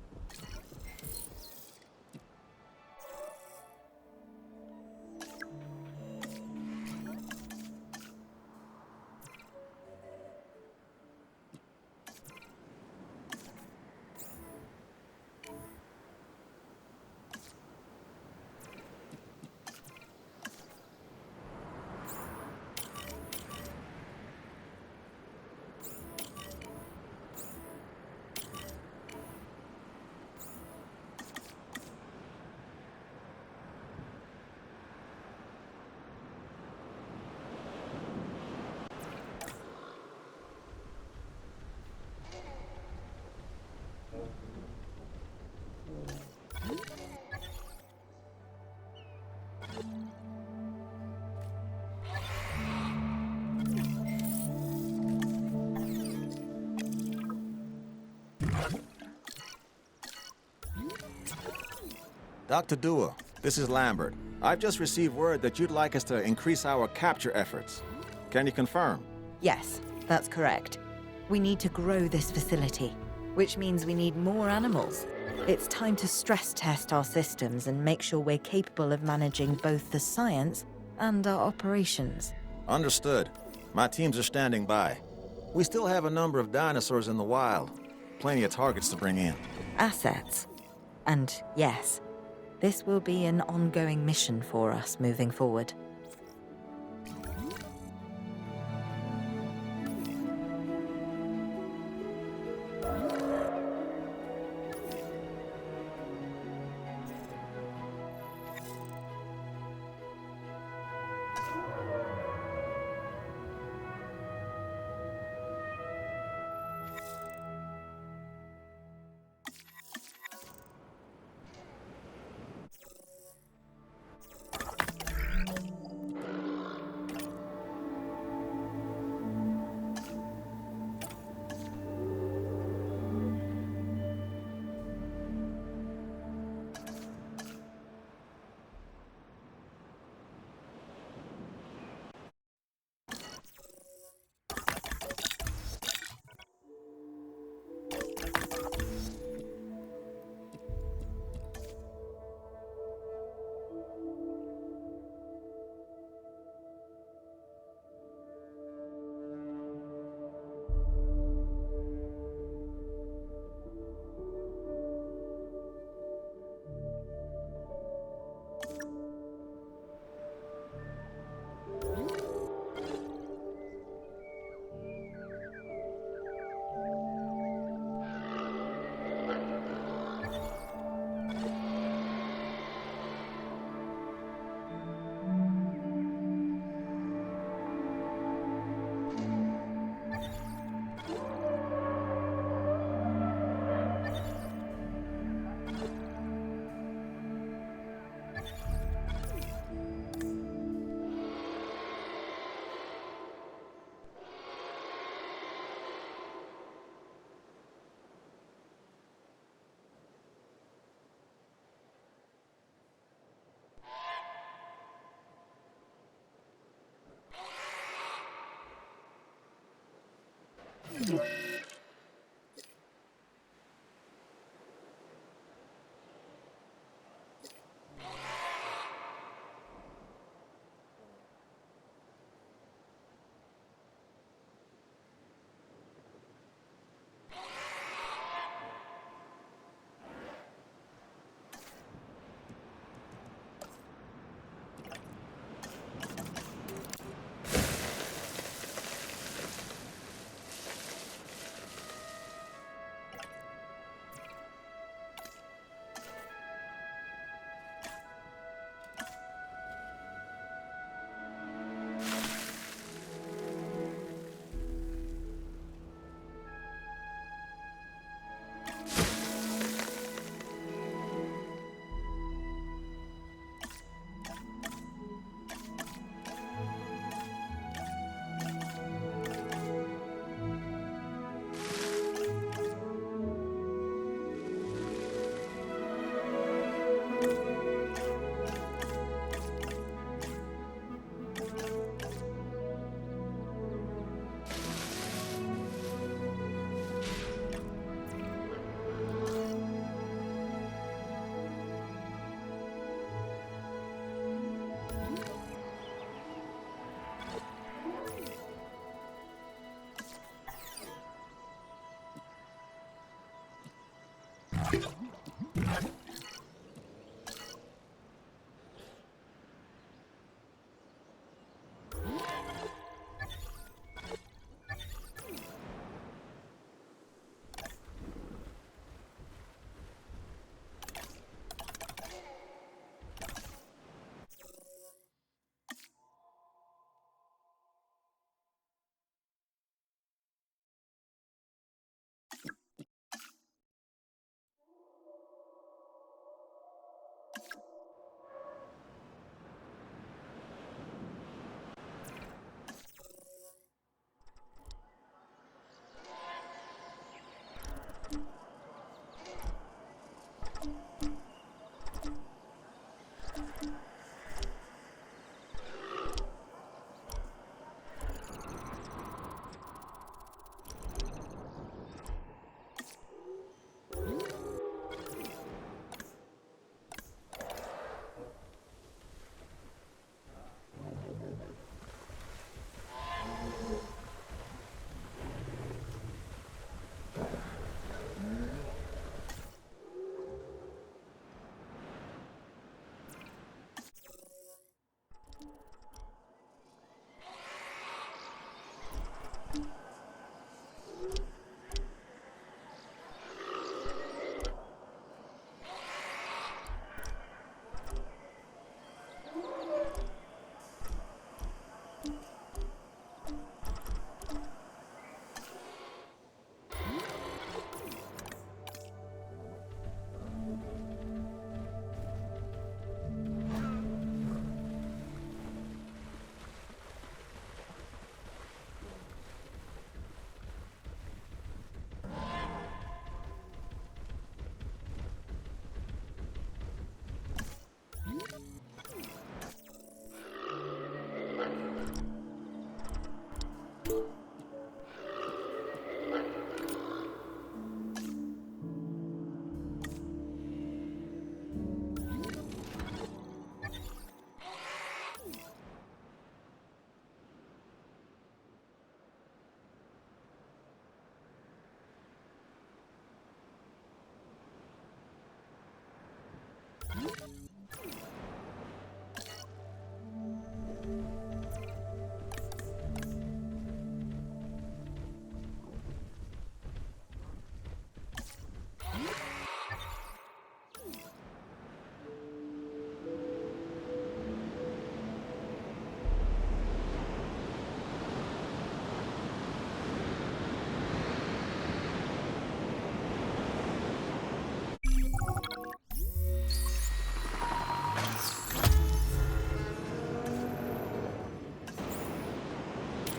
Dr. Dua, this is Lambert. I've just received word that you'd like us to increase our capture efforts. Can you confirm? Yes, that's correct. We need to grow this facility, which means we need more animals. It's time to stress test our systems and make sure we're capable of managing both the science and our operations. Understood. My teams are standing by. We still have a number of dinosaurs in the wild. Plenty of targets to bring in. Assets. And yes, this will be an ongoing mission for us moving forward.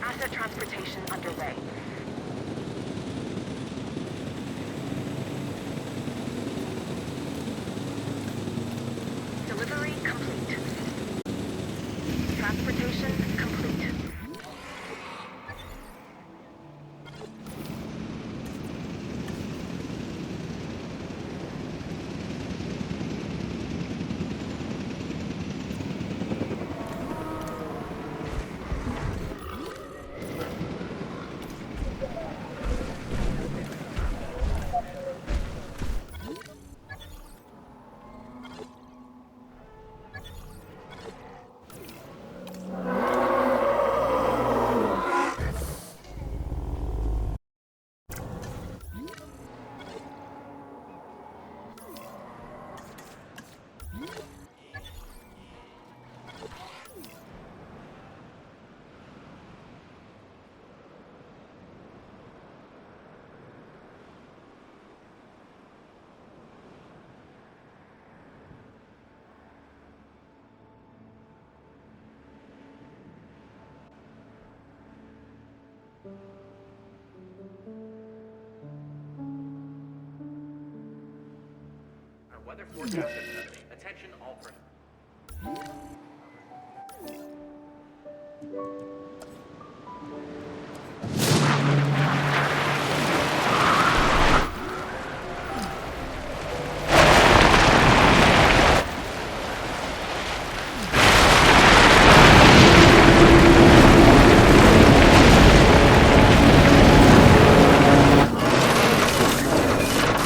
Asset transportation underway. Delivery complete. Transportation complete. Weather forecast. Attention all personnel.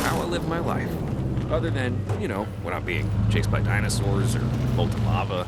How I live my life. Other than, you know, when I'm being chased by dinosaurs or molten lava.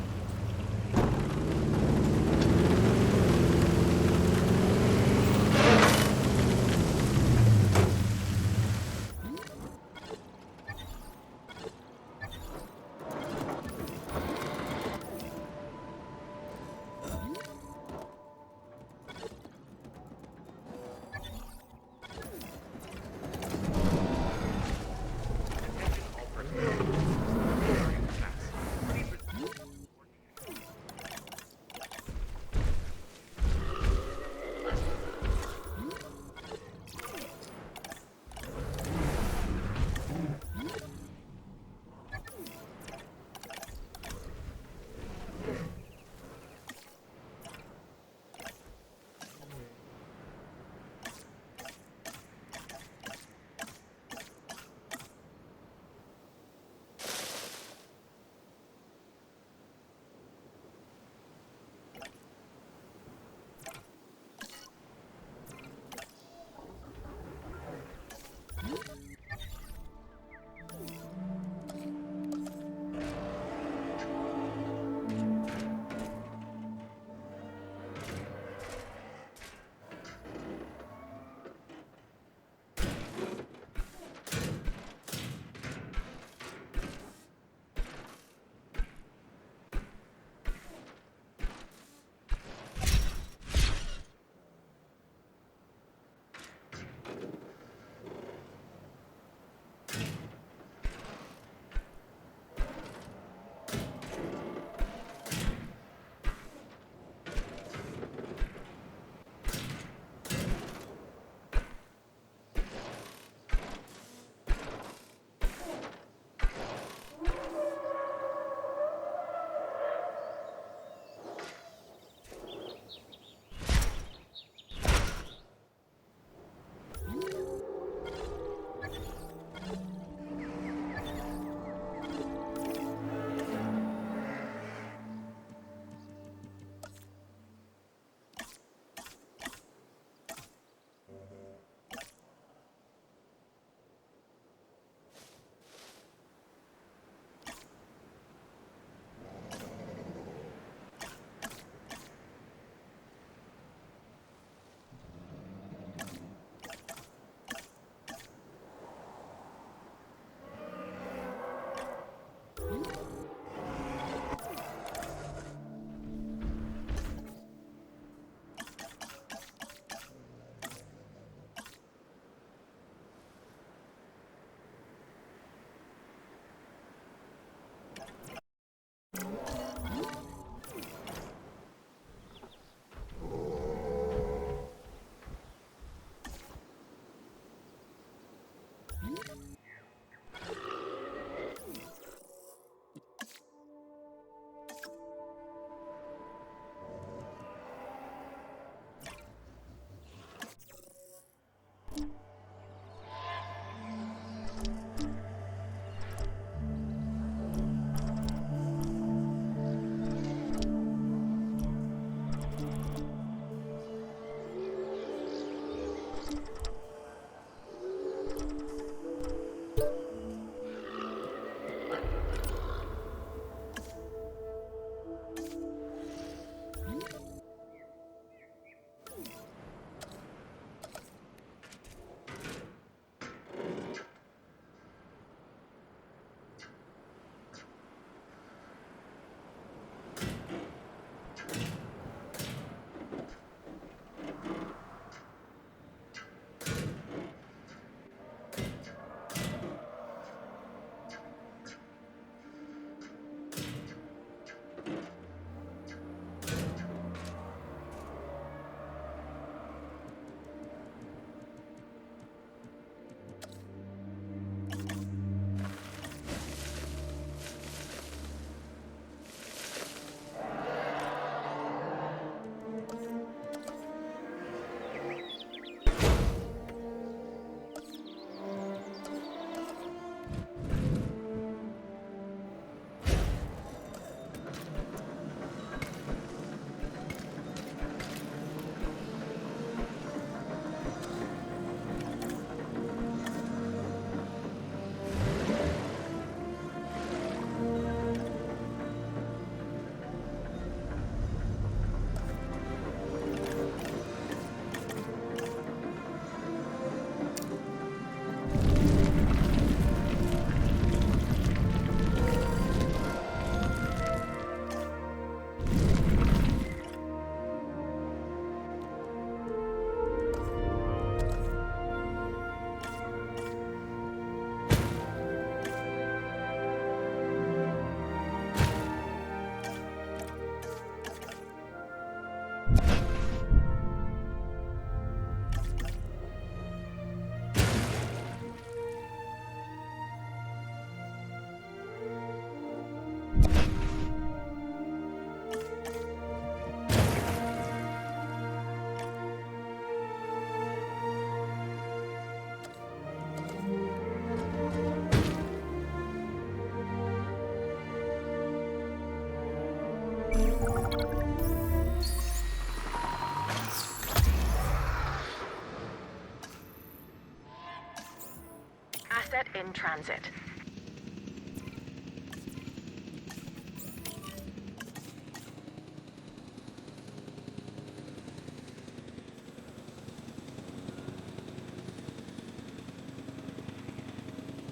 Asset in transit.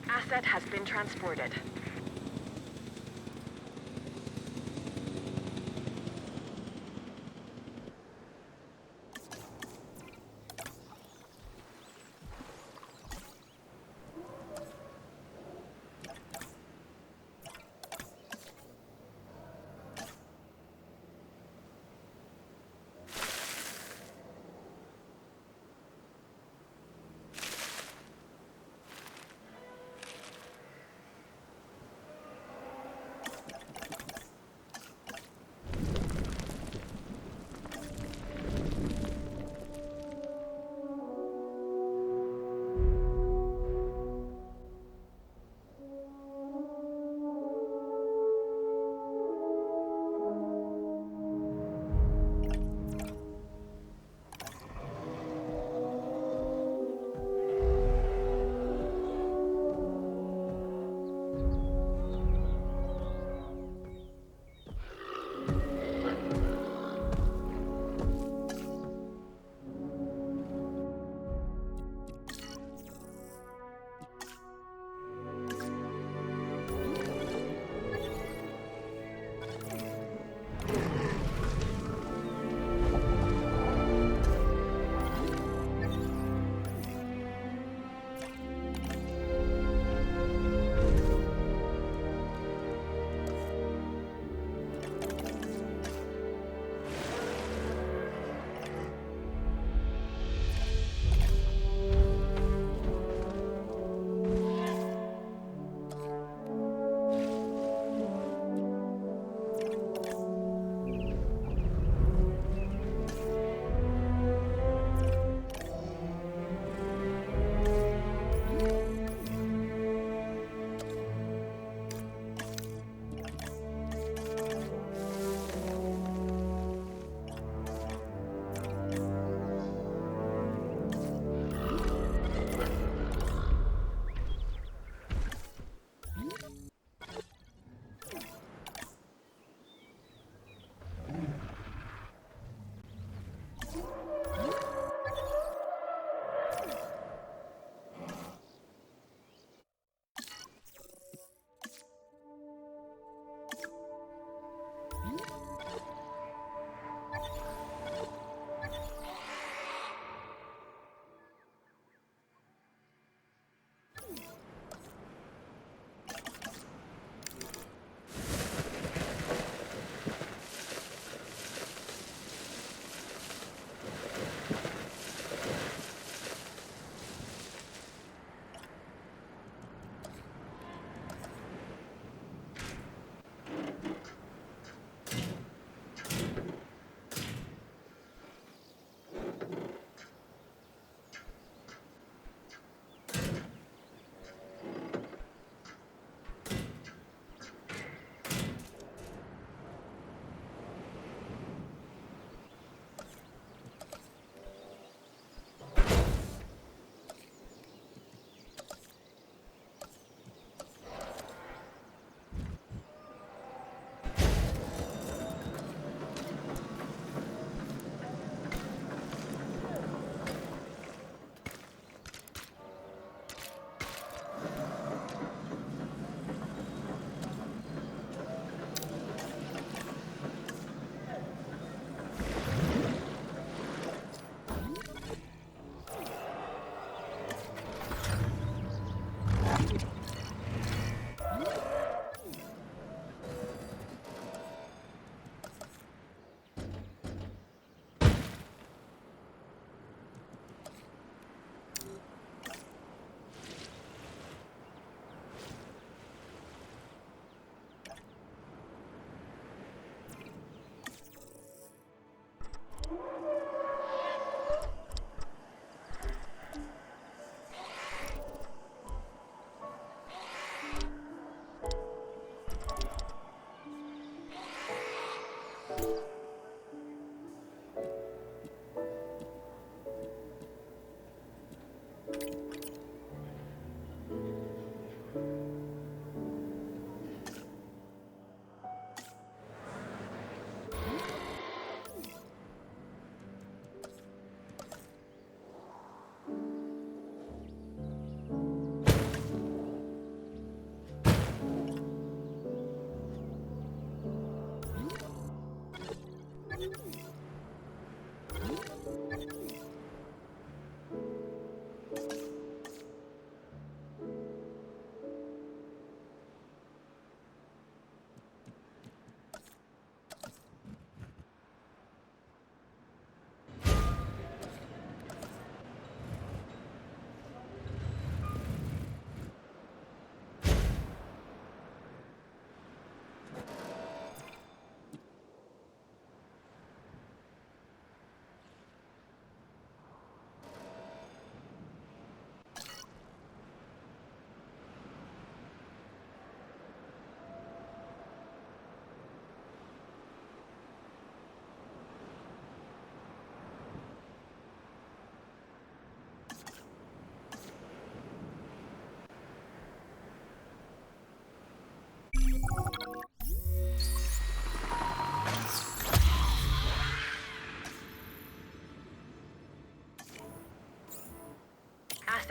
Asset has been transported.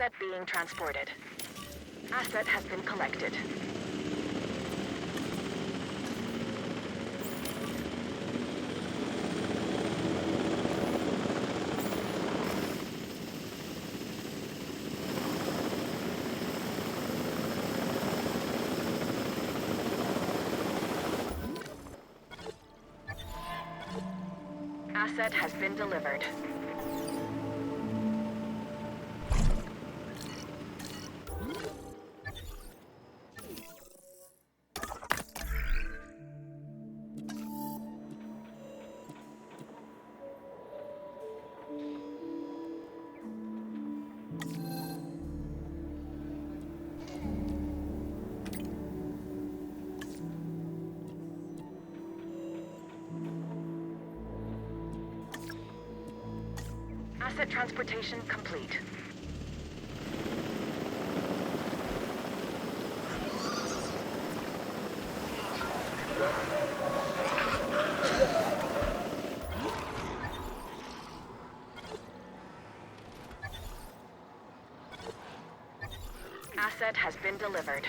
Asset being transported. Asset has been collected. Asset has been delivered. Asset transportation complete. Asset has been delivered.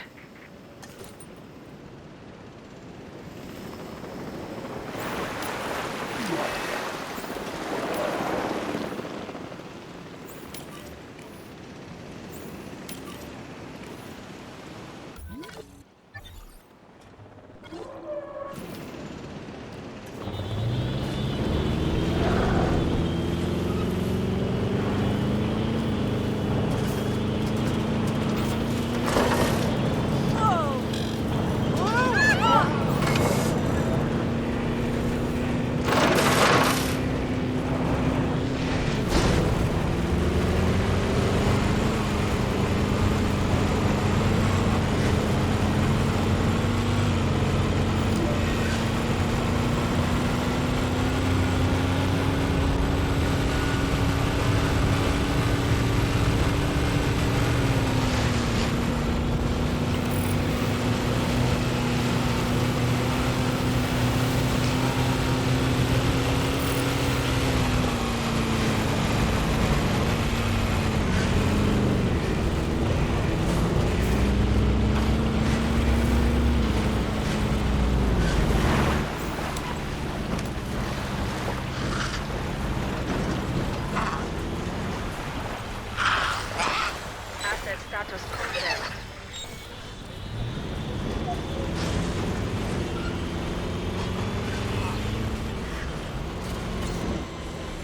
Status confirmed.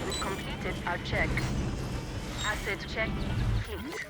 We completed our check. Asset check complete.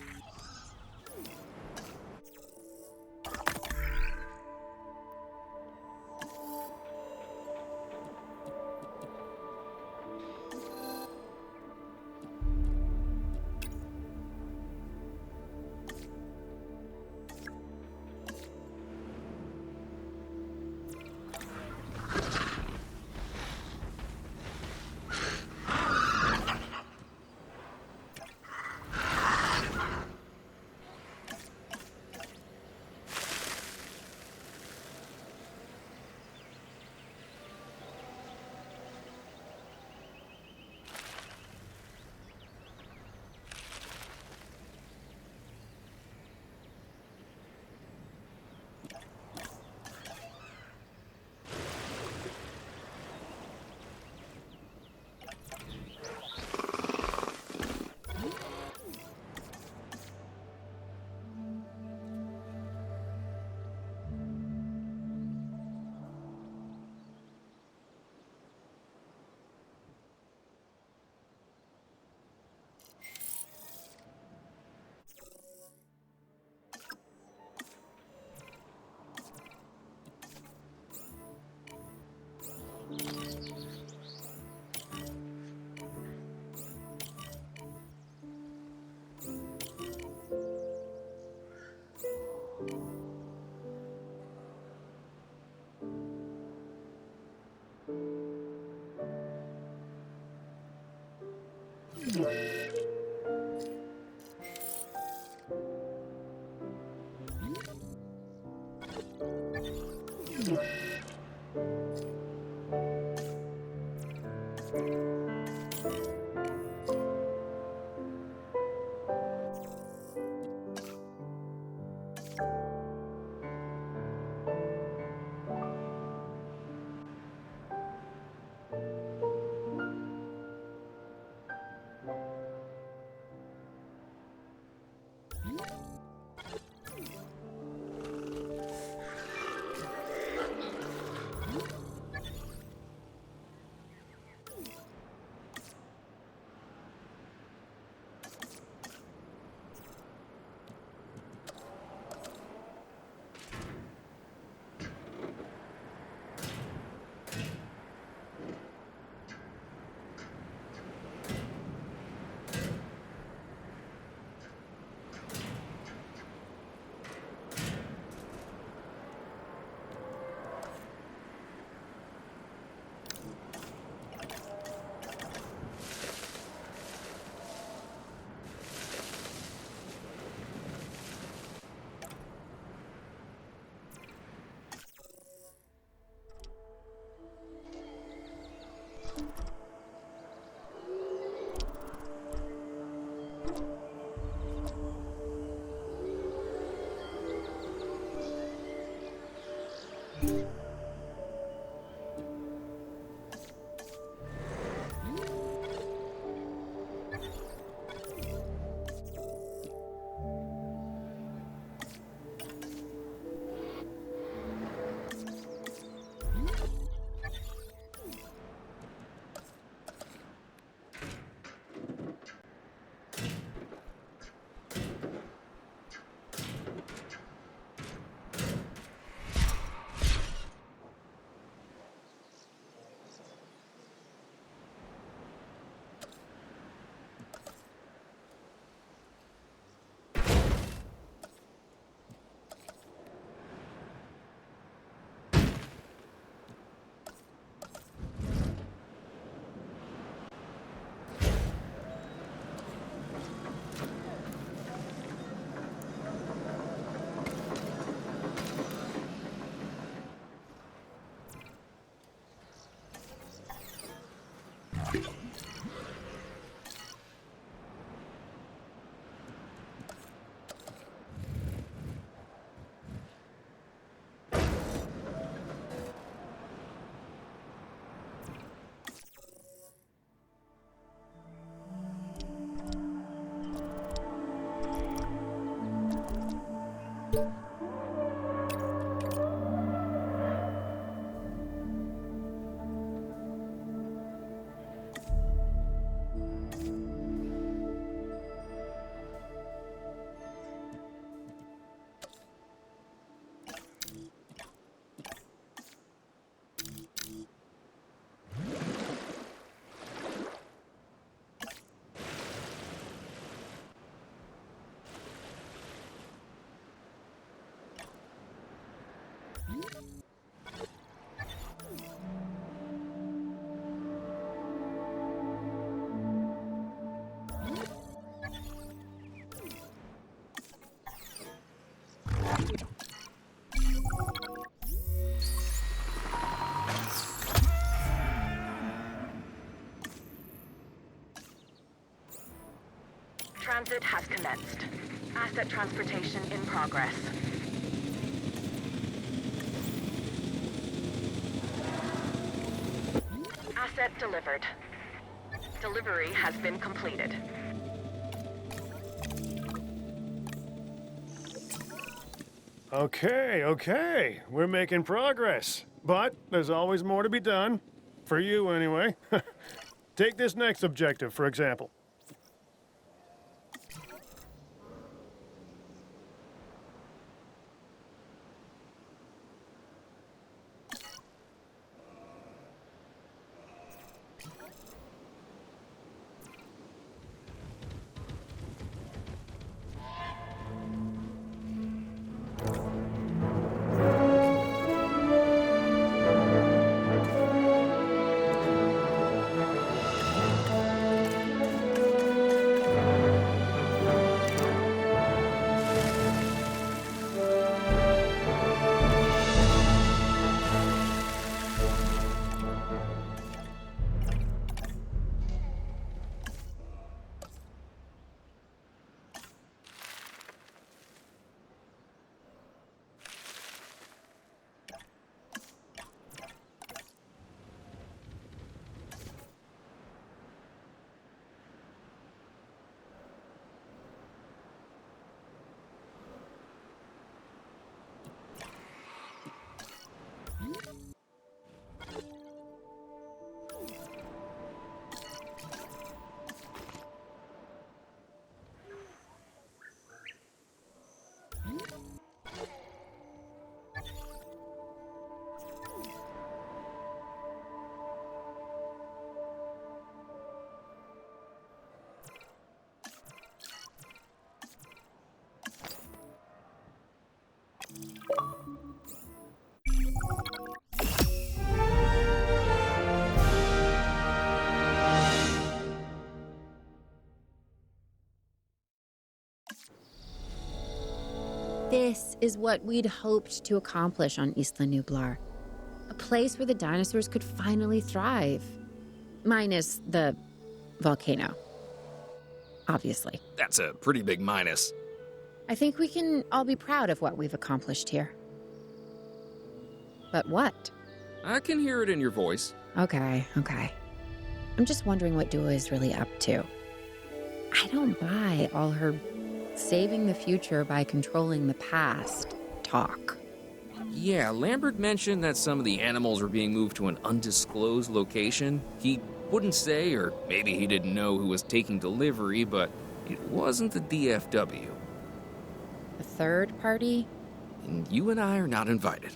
Transit has commenced. Asset transportation in progress. Asset delivered. Delivery has been completed. Okay. We're making progress. But there's always more to be done. For you, anyway. Take this next objective, for example. This is what we'd hoped to accomplish on Isla Nublar. A place where the dinosaurs could finally thrive. Minus the volcano. Obviously. That's a pretty big minus. I think we can all be proud of what we've accomplished here. But what? I can hear it in your voice. Okay. I'm just wondering what Dua is really up to. I don't buy all her saving the future by controlling the past talk. Yeah, Lambert mentioned that some of the animals were being moved to an undisclosed location. He wouldn't say, or maybe he didn't know who was taking delivery, but it wasn't the DFW. A third party? And you and I are not invited.